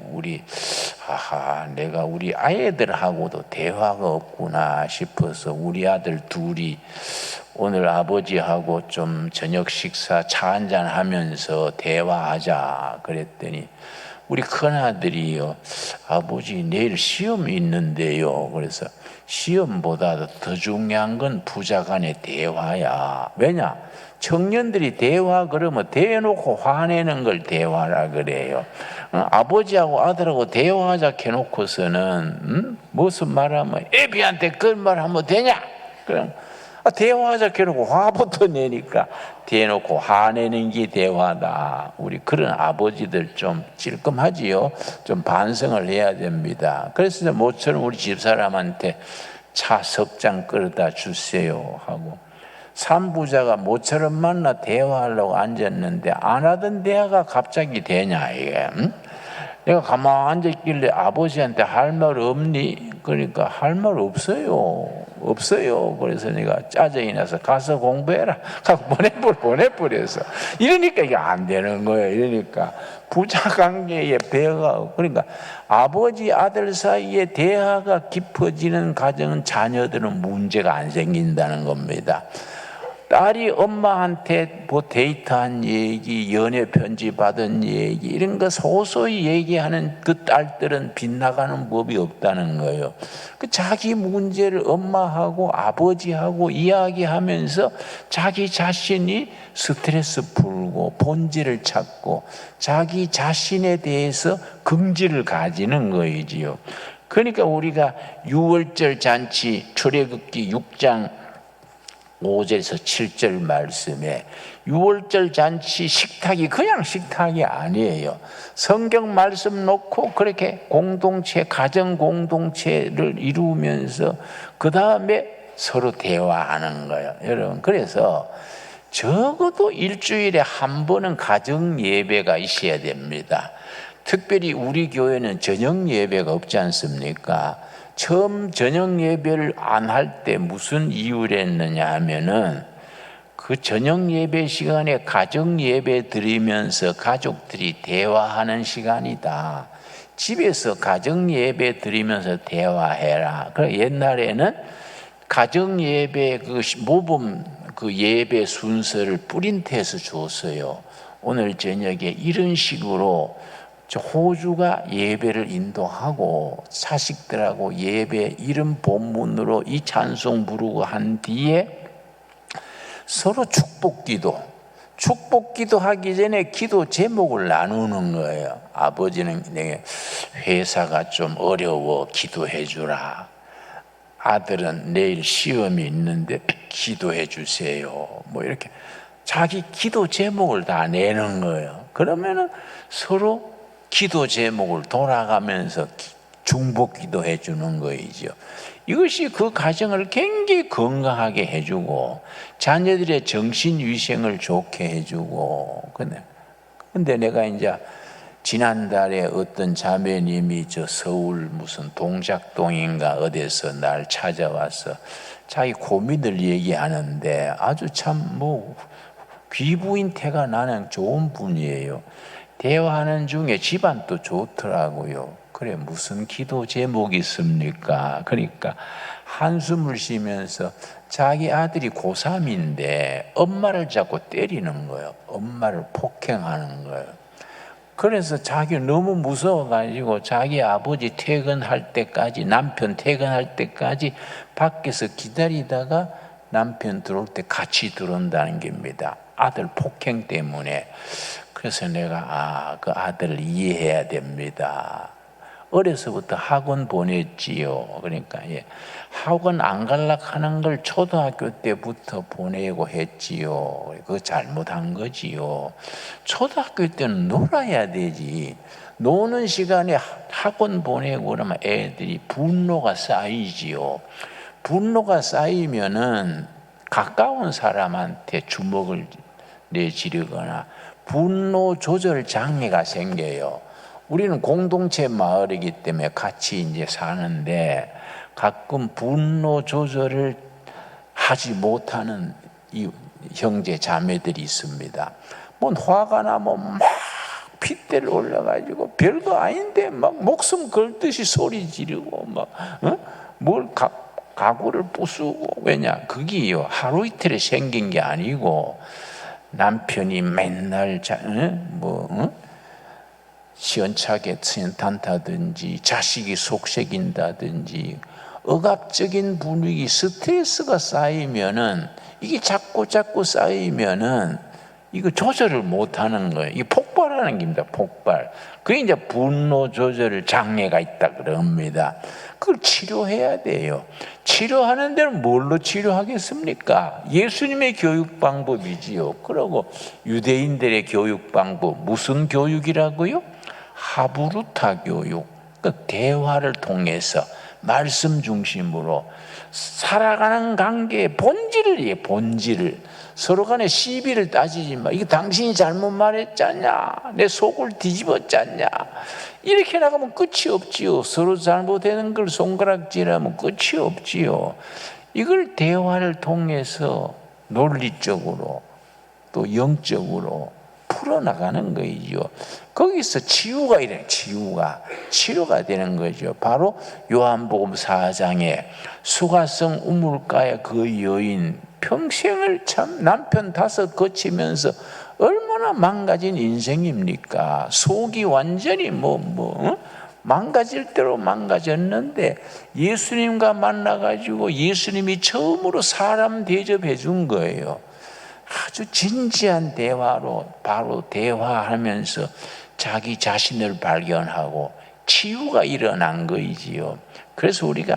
내가 우리 아이들하고도 대화가 없구나 싶어서 우리 아들 둘이 오늘 아버지하고 좀 저녁 식사 차 한잔 하면서 대화하자 그랬더니 우리 큰아들이요 아버지 내일 시험 있는데요. 그래서 시험보다 더 중요한 건 부자간의 대화야. 왜냐? 청년들이 대화 그러면 대놓고 화내는 걸 대화라 그래요. 아버지하고 아들하고 대화하자 해놓고서는 무슨 말하면 애비한테 그런 말하면 되냐? 그럼 대화하자 해놓고 화부터 내니까 대놓고 화내는 게 대화다. 우리 그런 아버지들 좀 찔끔하지요. 좀 반성을 해야 됩니다. 그래서 모처럼 우리 집사람한테 차 석 잔 끌어다 주세요 하고 삼부자가 모처럼 만나 대화하려고 앉았는데 안 하던 대화가 갑자기 되냐 이게. 응? 내가 가만히 앉아있길래 아버지한테 할 말 없니? 그러니까 할 말 없어요. 그래서 내가 짜증이 나서 가서 공부해라 하고 보내버려서 이러니까 이게 안 되는 거예요. 이러니까 부자관계에 배가 그러니까 아버지 아들 사이에 대화가 깊어지는 가정은 자녀들은 문제가 안 생긴다는 겁니다. 딸이 엄마한테 뭐 데이트한 얘기, 연애 편지 받은 얘기 이런 거 소소히 얘기하는 그 딸들은 빗나가는 법이 없다는 거예요. 그 자기 문제를 엄마하고 아버지하고 이야기하면서 자기 자신이 스트레스 풀고 본질을 찾고 자기 자신에 대해서 긍지를 가지는 거이지요. 그러니까 우리가 유월절 잔치 출애굽기 6장 5절에서 7절 말씀에 유월절 잔치 식탁이 그냥 식탁이 아니에요. 성경 말씀 놓고 그렇게 공동체, 가정 공동체를 이루면서 그 다음에 서로 대화하는 거예요. 여러분, 그래서 적어도 일주일에 한 번은 가정 예배가 있어야 됩니다. 특별히 우리 교회는 저녁 예배가 없지 않습니까? 처음 저녁 예배를 안 할 때 무슨 이유를 했느냐 하면은 그 저녁 예배 시간에 가정 예배 드리면서 가족들이 대화하는 시간이다. 집에서 가정 예배 드리면서 대화해라. 그 옛날에는 가정 예배 그 모범 그 예배 순서를 프린트해서 줬어요. 오늘 저녁에 이런 식으로 호주가 예배를 인도하고 자식들하고 예배 이름 본문으로 이 찬송 부르고 한 뒤에 서로 축복기도 하기 전에 기도 제목을 나누는 거예요. 아버지는 내가 회사가 좀 어려워 기도해 주라. 아들은 내일 시험이 있는데 기도해 주세요. 뭐 이렇게 자기 기도 제목을 다 내는 거예요. 그러면은 서로 기도 제목을 돌아가면서 중복 기도해 주는 거이죠. 이것이 그 가정을 굉장히 건강하게 해주고 자녀들의 정신 위생을 좋게 해주고 근데 내가 이제 지난달에 어떤 자매님이 저 서울 무슨 동작동인가 어디서 날 찾아와서 자기 고민을 얘기하는데 아주 참 뭐 귀부인 태가 나는 좋은 분이에요. 대화하는 중에 집안도 좋더라고요. 그래 무슨 기도 제목이 있습니까? 그러니까 한숨을 쉬면서 자기 아들이 고3인데 엄마를 자꾸 때리는 거예요. 엄마를 폭행하는 거예요. 그래서 자기 너무 무서워가지고 자기 아버지 퇴근할 때까지, 남편 퇴근할 때까지 밖에서 기다리다가 남편 들어올 때 같이 들어온다는 겁니다. 아들 폭행 때문에. 그래서 내가 그 아들을 이해해야 됩니다. 어려서부터 학원 보냈지요. 그러니까 학원 안 갈라 하는 걸 초등학교 때부터 보내고 했지요. 그거 잘못한 거지요. 초등학교 때는 놀아야 되지. 노는 시간에 학원 보내고 그러면 애들이 분노가 쌓이지요. 분노가 쌓이면은 가까운 사람한테 주먹을 내지르거나 분노 조절 장애가 생겨요. 우리는 공동체 마을이기 때문에 같이 이제 사는데 가끔 분노 조절을 하지 못하는 이 형제 자매들이 있습니다. 뭐 화가 나면 막 핏대를 올려가지고 별거 아닌데 막 목숨 걸듯이 소리 지르고 막 뭘 가구를 부수고. 왜냐 그게요 하루 이틀에 생긴 게 아니고 남편이 맨날 시원찮게 탄다든지 자식이 속색인다든지 억압적인 분위기, 스트레스가 쌓이면은 이게 자꾸 쌓이면은 이거 조절을 못하는 거예요. 이게 폭발하는 겁니다. 폭발. 그게 이제 분노 조절 장애가 있다 그럽니다. 그걸 치료해야 돼요. 치료하는 데는 뭘로 치료하겠습니까? 예수님의 교육 방법이지요. 그리고 유대인들의 교육 방법 무슨 교육이라고요? 하브루타 교육. 그 대화를 통해서 말씀 중심으로 살아가는 관계의 본질을 본질을 서로 간에 시비를 따지지 마. 이거 당신이 잘못 말했잖냐, 내 속을 뒤집었잖냐, 이렇게 나가면 끝이 없지요. 서로 잘못되는 걸 손가락질하면 끝이 없지요. 이걸 대화를 통해서 논리적으로 또 영적으로 풀어나가는 거이죠. 거기서 치유가 치료가 되는 거죠. 바로 요한복음 4장에 수가성 우물가의 그 여인, 평생을 참 남편 5 거치면서 얼마나 망가진 인생입니까? 속이 완전히 망가질 대로 망가졌는데 예수님과 만나가지고 예수님이 처음으로 사람 대접해 준 거예요. 아주 진지한 대화로 바로 대화하면서 자기 자신을 발견하고 치유가 일어난 거이지요. 그래서 우리가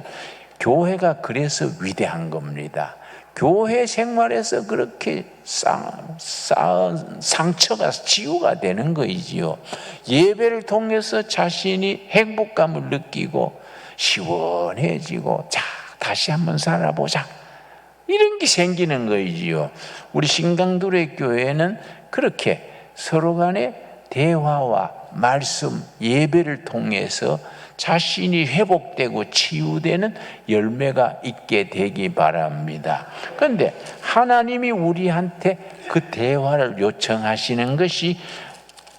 교회가 그래서 위대한 겁니다. 교회 생활에서 그렇게 쌓은 상처가 치유가 되는 거이지요. 예배를 통해서 자신이 행복감을 느끼고 시원해지고 자 다시 한번 살아보자 이런 게 생기는 거이지요. 우리 신강들의 교회는 그렇게 서로 간에 대화와 말씀, 예배를 통해서 자신이 회복되고 치유되는 열매가 있게 되기 바랍니다. 그런데 하나님이 우리한테 그 대화를 요청하시는 것이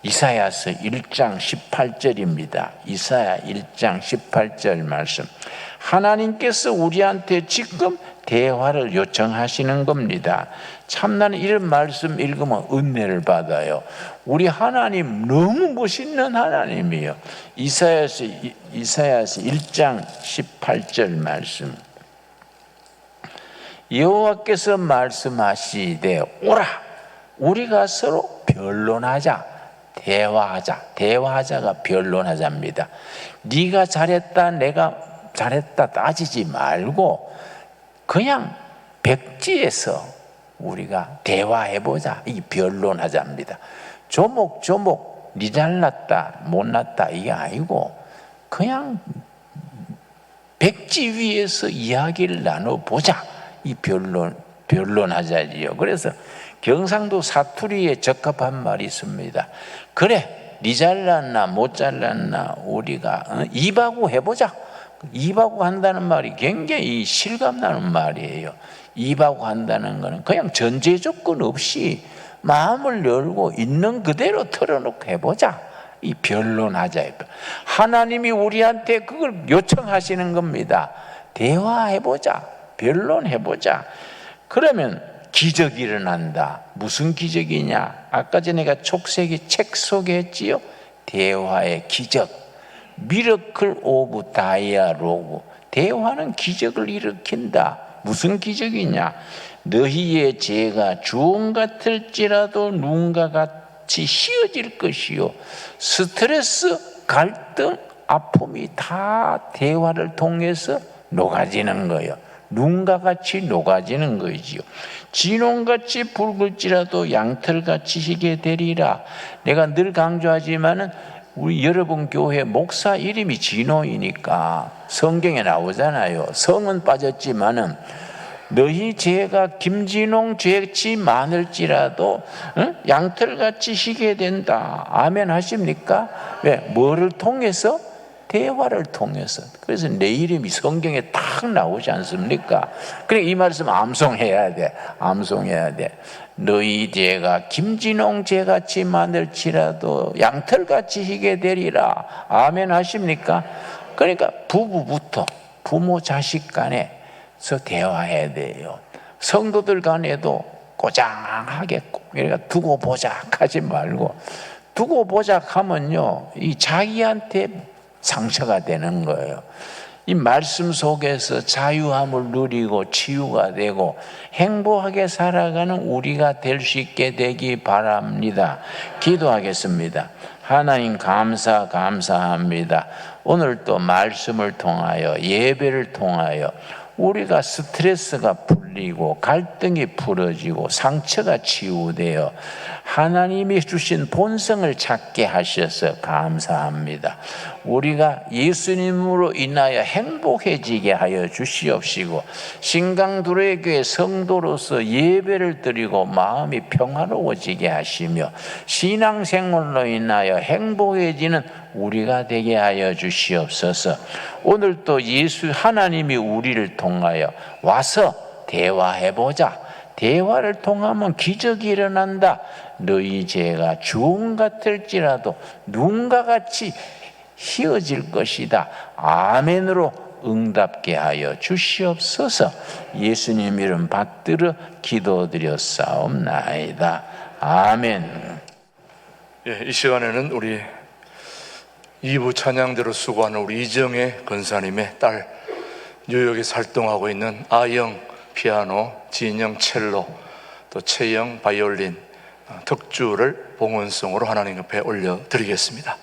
이사야서 1장 18절입니다. 이사야 1장 18절 말씀. 하나님께서 우리한테 지금 대화를 요청하시는 겁니다. 참 나는 이런 말씀 읽으면 은혜를 받아요. 우리 하나님 너무 멋있는 하나님이에요. 이사야서 1장 18절 말씀. 여호와께서 말씀하시되 오라 우리가 서로 변론하자. 대화하자가 변론하자입니다. 네가 잘했다 내가 잘했다 따지지 말고 그냥 백지에서 우리가 대화해보자. 이 변론하자입니다. 조목조목 네 잘났다 못났다 이게 아니고 그냥 백지 위에서 이야기를 나눠보자. 이 변론하자지요. 그래서 경상도 사투리에 적합한 말이 있습니다. 그래 니 잘났나 못 잘났나 우리가 입하고 해보자. 입하고 한다는 말이 굉장히 실감나는 말이에요. 입하고 한다는 것은 그냥 전제 조건 없이 마음을 열고 있는 그대로 털어놓고 해보자. 이 변론하자. 하나님이 우리한테 그걸 요청하시는 겁니다. 대화해보자. 변론해보자. 그러면 기적이 일어난다. 무슨 기적이냐? 아까 전에 내가 촉색이 책 소개했지요. 대화의 기적. 미러클 오브 다이아로그. 대화는 기적을 일으킨다. 무슨 기적이냐? 너희의 죄가 주홍 같을지라도 눈과 같이 휘어질 것이요. 스트레스, 갈등, 아픔이 다 대화를 통해서 녹아지는 거예요. 눈과 같이 녹아지는 거지요. 진홍같이 붉을지라도 양털같이 희게 되리라. 내가 늘 강조하지만은 우리 여러분 교회 목사 이름이 진호이니까 성경에 나오잖아요. 성은 빠졌지만은 너희 죄가 김진홍 죄치 많을지라도 양털같이 희게 된다. 아멘 하십니까? 왜? 뭐를 통해서? 대화를 통해서. 그래서 내 이름이 성경에 딱 나오지 않습니까? 그래 이 말씀 암송해야 돼. 암송해야 돼. 너희 죄가 김진홍 죄같이 많을지라도 양털같이 희게 되리라. 아멘 하십니까? 그러니까 부부부터 부모 자식 간에서 대화해야 돼요. 성도들 간에도 꼬장하게 그러니까 두고 보작 하지 말고, 두고 보작 하면요 이 자기한테 상처가 되는 거예요. 이 말씀 속에서 자유함을 누리고 치유가 되고 행복하게 살아가는 우리가 될 수 있게 되기 바랍니다. 기도하겠습니다. 하나님 감사합니다. 오늘 또 말씀을 통하여 예배를 통하여 우리가 스트레스가 풀리고 갈등이 풀어지고 상처가 치유되어 하나님이 주신 본성을 찾게 하셔서 감사합니다. 우리가 예수님으로 인하여 행복해지게 하여 주시옵시고 신강두레 교회 성도로서 예배를 드리고 마음이 평화로워지게 하시며 신앙생활로 인하여 행복해지는 우리가 되게 하여 주시옵소서. 오늘 또 예수 하나님이 우리를 통하여 와서 대화해보자. 대화를 통하면 기적이 일어난다. 너희 죄가 주홍 같을지라도 눈과 같이 휘어질 것이다. 아멘으로 응답게 하여 주시옵소서. 예수님 이름 받들어 기도드렸사옵나이다. 아멘. 예, 이 시간에는 우리 2부 찬양대로 수고하는 우리 이정혜 권사님의 딸, 뉴욕에서 활동하고 있는 아영 피아노, 진영 첼로, 또 채영 바이올린, 덕주를 봉헌송으로 하나님 앞에 올려드리겠습니다.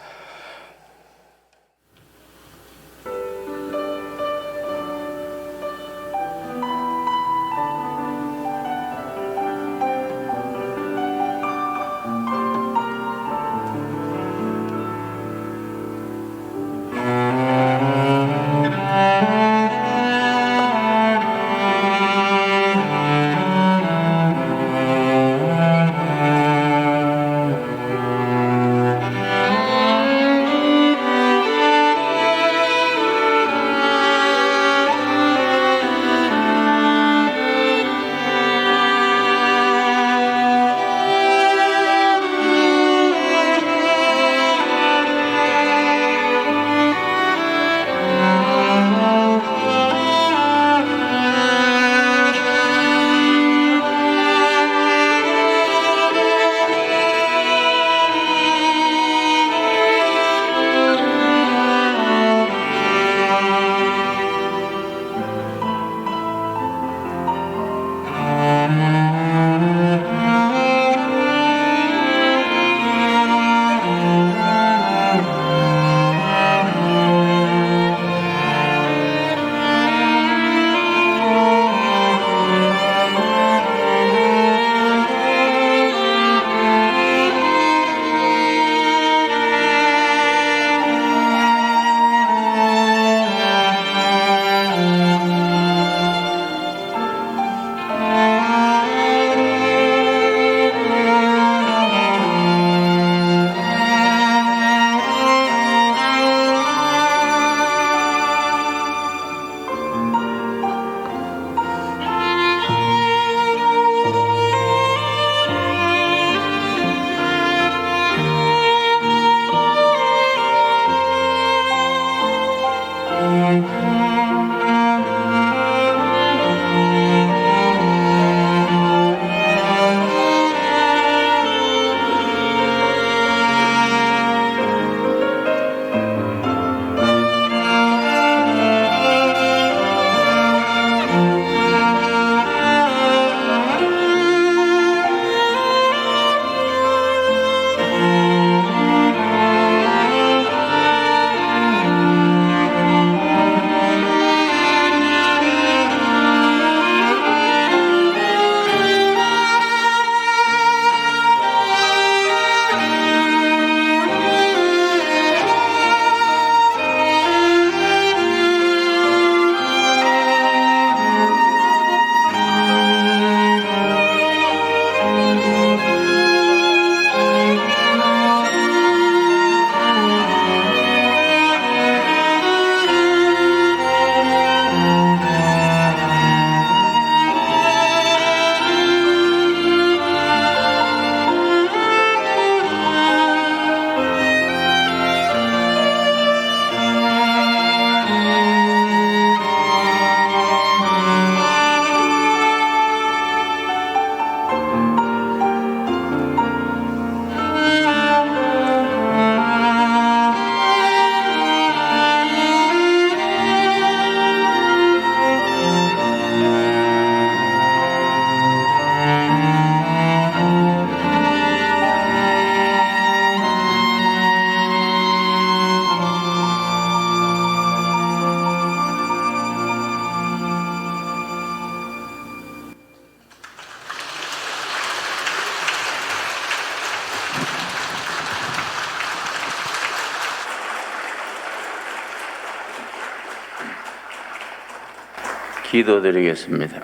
기도드리겠습니다.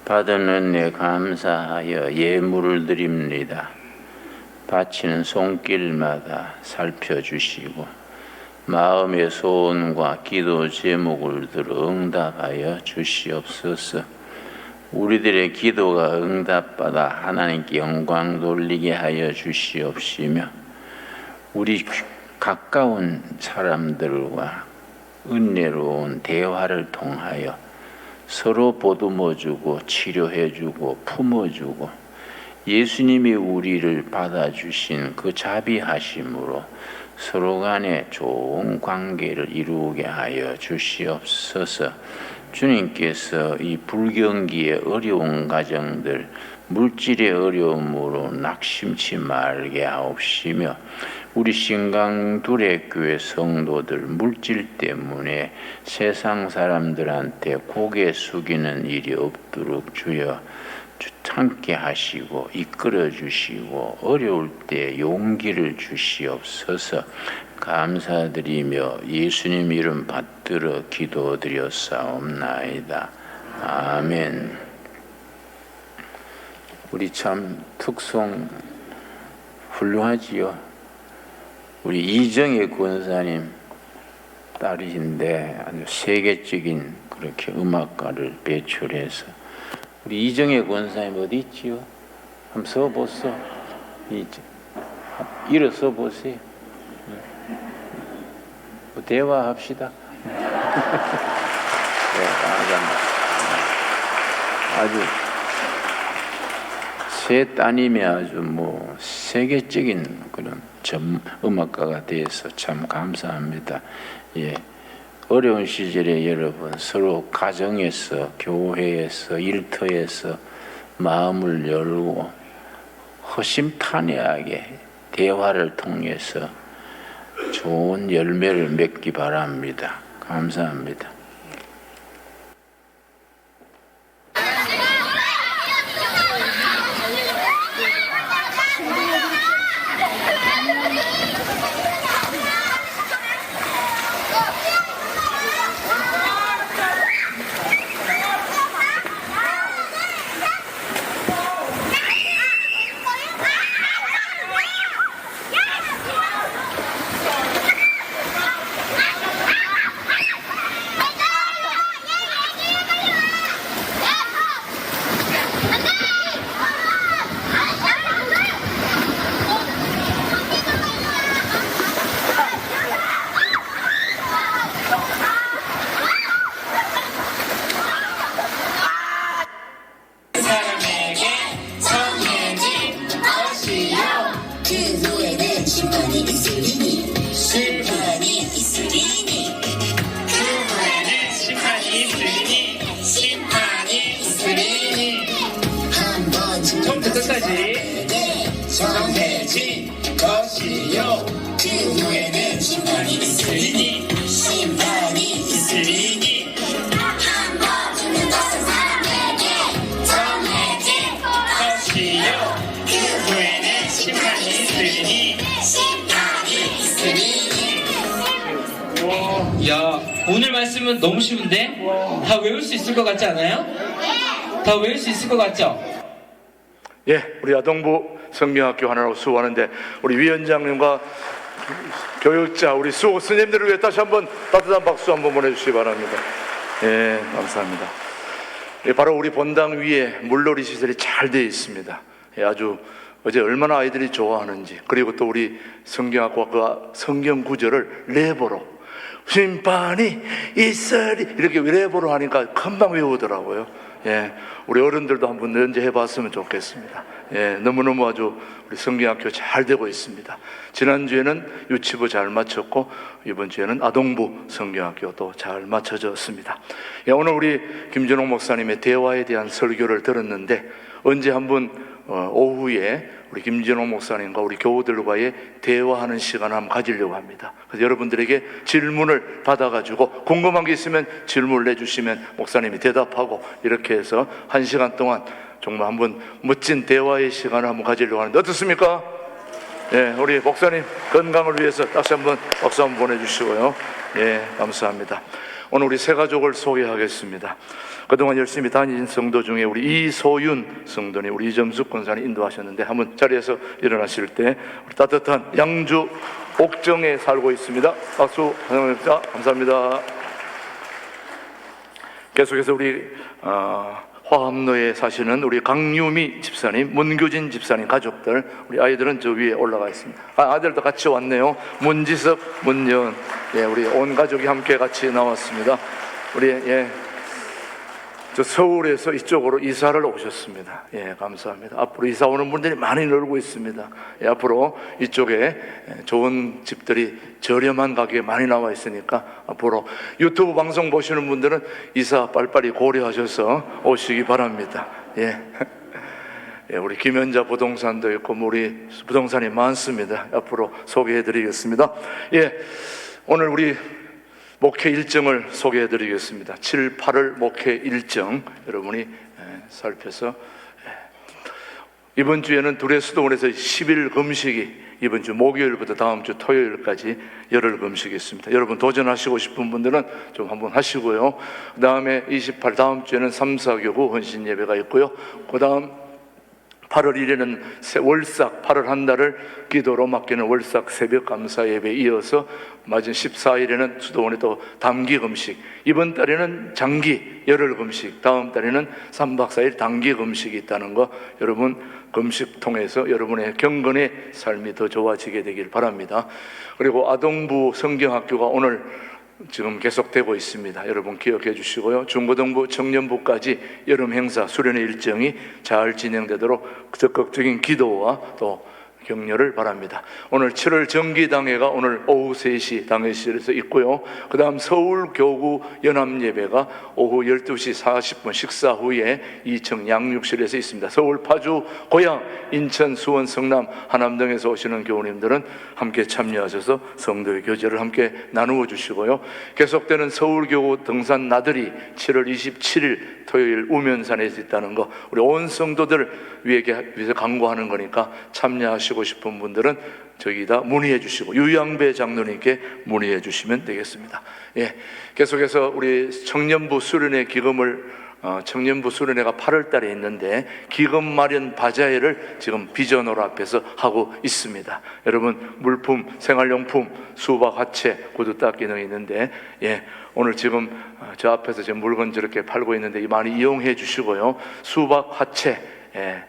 받은 은혜 감사하여 예물을 드립니다. 바치는 손길마다 살펴주시고 마음의 소원과 기도 제목을 들어 응답하여 주시옵소서. 우리들의 기도가 응답받아 하나님께 영광 돌리게 하여 주시옵시며 우리 가까운 사람들과 은혜로운 대화를 통하여 서로 보듬어주고 치료해주고 품어주고 예수님이 우리를 받아주신 그 자비하심으로 서로 간에 좋은 관계를 이루게 하여 주시옵소서. 주님께서 이 불경기의 어려운 가정들 물질의 어려움으로 낙심치 말게 하옵시며 우리 신강두레교회 성도들 물질 때문에 세상 사람들한테 고개 숙이는 일이 없도록 주여 함께 하시고 이끌어 주시고 어려울 때 용기를 주시옵소서. 감사드리며 예수님 이름 받들어 기도드렸사옵나이다. 아멘. 우리 참 특송 훌륭하지요. 우리 이정혜 권사님 딸이신데 아주 세계적인 그렇게 음악가를 배출해서 우리 이정혜 권사님 어디 있지요? 한번 써보소. 일어서 보세요. 대화합시다. 네, 아주 세 따님이 아주 뭐 세계적인 그런 음악가가 돼서 참 감사합니다. 예. 어려운 시절에 여러분 서로 가정에서 교회에서 일터에서 마음을 열고 허심탄회하게 대화를 통해서 좋은 열매를 맺기 바랍니다. 감사합니다. 정해진 것이요 그 후에는 심판이 있으리니 심판이 있으리니 한 번 죽는 것은 사람에게 정해진 것이요 그 후에는 심판이 있으리니 심판이 있으리니. 야, 오늘 말씀은 너무 쉬운데? 다 외울 수 있을 것 같지 않아요? 다 외울 수 있을 것 같죠? 예, 우리 아동부 성경학교 하나로 수고하는데 우리 위원장님과 교육자 우리 수호 스님들을 위해 다시 한번 따뜻한 박수 한번 보내주시기 바랍니다. 예, 감사합니다. 예, 바로 우리 본당 위에 물놀이 시설이 잘 되어 있습니다. 예, 아주 어제 얼마나 아이들이 좋아하는지, 그리고 또 우리 성경학과 그 성경 구절을 랩으로 심판이 있으리 이렇게 랩으로 하니까 금방 외우더라고요. 예, 우리 어른들도 한번 연주해 봤으면 좋겠습니다. 예, 너무너무 아주 우리 성경학교 잘 되고 있습니다. 지난주에는 유치부 잘 마쳤고 이번 주에는 아동부 성경학교도 잘 마쳐졌습니다. 예, 오늘 우리 김준홍 목사님의 대화에 대한 설교를 들었는데 언제 한번 오후에 우리 김진호 목사님과 우리 교우들과의 대화하는 시간을 한번 가지려고 합니다. 그래서 여러분들에게 질문을 받아가지고 궁금한 게 있으면 질문을 내주시면 목사님이 대답하고 이렇게 해서 1시간 동안 정말 한번 멋진 대화의 시간을 한번 가지려고 하는데 어떻습니까? 예, 우리 목사님 건강을 위해서 다시 한번 박수 한번 보내주시고요. 예, 감사합니다. 오늘 우리 세 가족을 소개하겠습니다. 그동안 열심히 다니신 성도 중에 우리 이소윤 성도님, 우리 이점숙 권사님 인도하셨는데 한번 자리에서 일어나실 때 우리 따뜻한 양주 옥정에 살고 있습니다. 박수 환영합니다. 감사합니다. 계속해서 우리 화합로에 사시는 우리 강유미 집사님, 문규진 집사님 가족들, 우리 아이들은 저 위에 올라가 있습니다. 아들도 같이 왔네요. 문지석, 문연, 예, 우리 온 가족이 함께 같이 나왔습니다. 우리 저 서울에서 이쪽으로 이사를 오셨습니다. 예, 감사합니다. 앞으로 이사 오는 분들이 많이 늘고 있습니다. 예, 앞으로 이쪽에 좋은 집들이 저렴한 가격에 많이 나와 있으니까 앞으로 유튜브 방송 보시는 분들은 이사 빨리빨리 고려하셔서 오시기 바랍니다. 예. 예, 우리 김현자 부동산도 있고 우리 부동산이 많습니다. 앞으로 소개해 드리겠습니다. 예, 오늘 우리 목회 일정을 소개해 드리겠습니다. 7, 8월 목회 일정 여러분이 살펴서 이번 주에는 둘의 수도원에서 10일 금식이 이번 주 목요일부터 다음 주 토요일까지 열흘 금식이 있습니다. 여러분 도전하시고 싶은 분들은 좀 한번 하시고요. 그 다음에 28 다음 주에는 3, 4교구 헌신 예배가 있고요. 그 다음 8월 1일에는 월삭 8월 한 달을 기도로 맡기는 월삭 새벽 감사 예배에 이어서 맞은 14일에는 수도원에 또 단기 금식, 이번 달에는 장기 열흘 금식, 다음 달에는 3박 4일 단기 금식이 있다는 거 여러분 금식 통해서 여러분의 경건의 삶이 더 좋아지게 되길 바랍니다. 그리고 아동부 성경학교가 오늘 지금 계속되고 있습니다. 여러분 기억해 주시고요. 중고등부, 청년부까지 여름 행사 수련회 일정이 잘 진행되도록 적극적인 기도와 또 격려를 바랍니다. 오늘 7월 정기당회가 오늘 오후 3시 당회실에서 있고요. 그 다음 서울교구 연합예배가 오후 12시 40분 식사 후에 2층 양육실에서 있습니다. 서울, 파주, 고양, 인천, 수원, 성남, 하남 등에서 오시는 교우님들은 함께 참여하셔서 성도의 교제를 함께 나누어 주시고요. 계속되는 서울교구 등산 나들이 7월 27일 토요일 우면산에서 있다는 거 우리 온 성도들 위해서 강구하는 거니까 참여하시고 싶은 분들은 저기다 문의해 주시고 유양배 장로님께 문의해 주시면 되겠습니다. 예, 계속해서 우리 청년부 수련회 기금을 청년부 수련회가 8월 달에 있는데 기금 마련 바자회를 지금 비전홀 앞에서 하고 있습니다. 여러분 물품, 생활용품, 수박, 화채, 구두 닦기 등이 있는데 예, 오늘 지금 저 앞에서 지금 물건 저렇게 팔고 있는데 많이 이용해 주시고요. 수박, 화채, 예,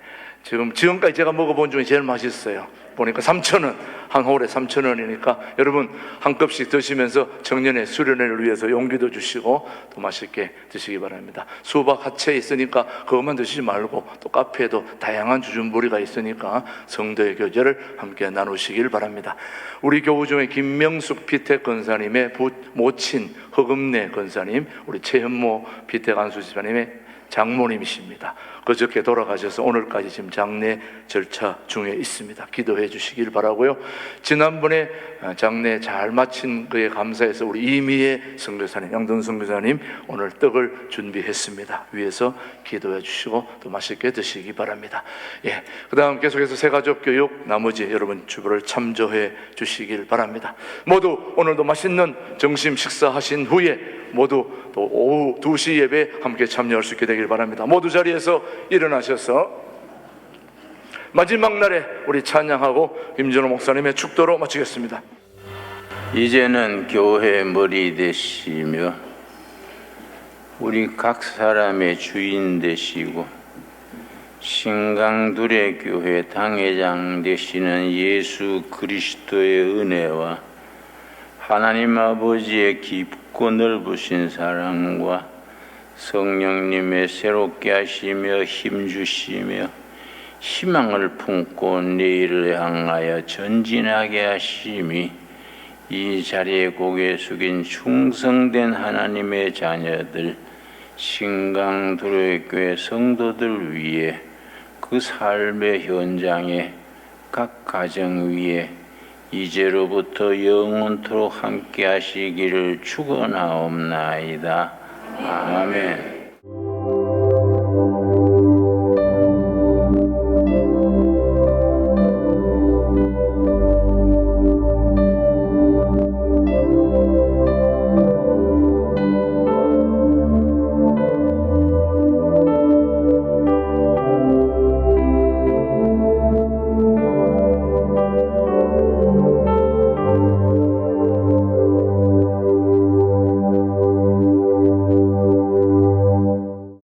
지금까지 제가 먹어본 중에 제일 맛있어요. 보니까 3,000원, 한 홀에 3,000원이니까 여러분 한 컵씩 드시면서 청년의 수련회를 위해서 용기도 주시고 또 맛있게 드시기 바랍니다. 수박 화채 있으니까 그것만 드시지 말고 또 카페에도 다양한 주준부리가 있으니까 성도의 교제를 함께 나누시길 바랍니다. 우리 교우 중에 김명숙 피택 권사님의 모친 허금래 권사님, 우리 최현모 피택 안수 집사님의 장모님이십니다. 그저께 돌아가셔서 오늘까지 지금 장례 절차 중에 있습니다. 기도해 주시길 바라고요. 지난번에 장례 잘 마친 그에 감사해서 우리 이미애 선교사님, 양돈 선교사님 오늘 떡을 준비했습니다. 위에서 기도해 주시고 또 맛있게 드시기 바랍니다. 예, 그 다음 계속해서 새가족 교육 나머지 여러분 주부를 참조해 주시길 바랍니다. 모두 오늘도 맛있는 점심 식사하신 후에 모두 또 오후 2시 예배 함께 참여할 수 있게 되길 바랍니다. 모두 자리에서 일어나셔서 마지막 날에 우리 찬양하고 임준호 목사님의 축도로 마치겠습니다. 이제는 교회 머리 되시며 우리 각 사람의 주인 되시고 신강둘의 교회 당회장 되시는 예수 그리스도의 은혜와 하나님 아버지의 깊고 넓으신 사랑과 성령님의 새롭게 하시며 힘주시며 희망을 품고 내일을 향하여 전진하게 하심이 이 자리에 고개 숙인 충성된 하나님의 자녀들 신강두려교회 성도들 위해 그 삶의 현장에 각 가정 위에 이제로부터 영원토록 함께 하시기를 축원하옵나이다. 아멘.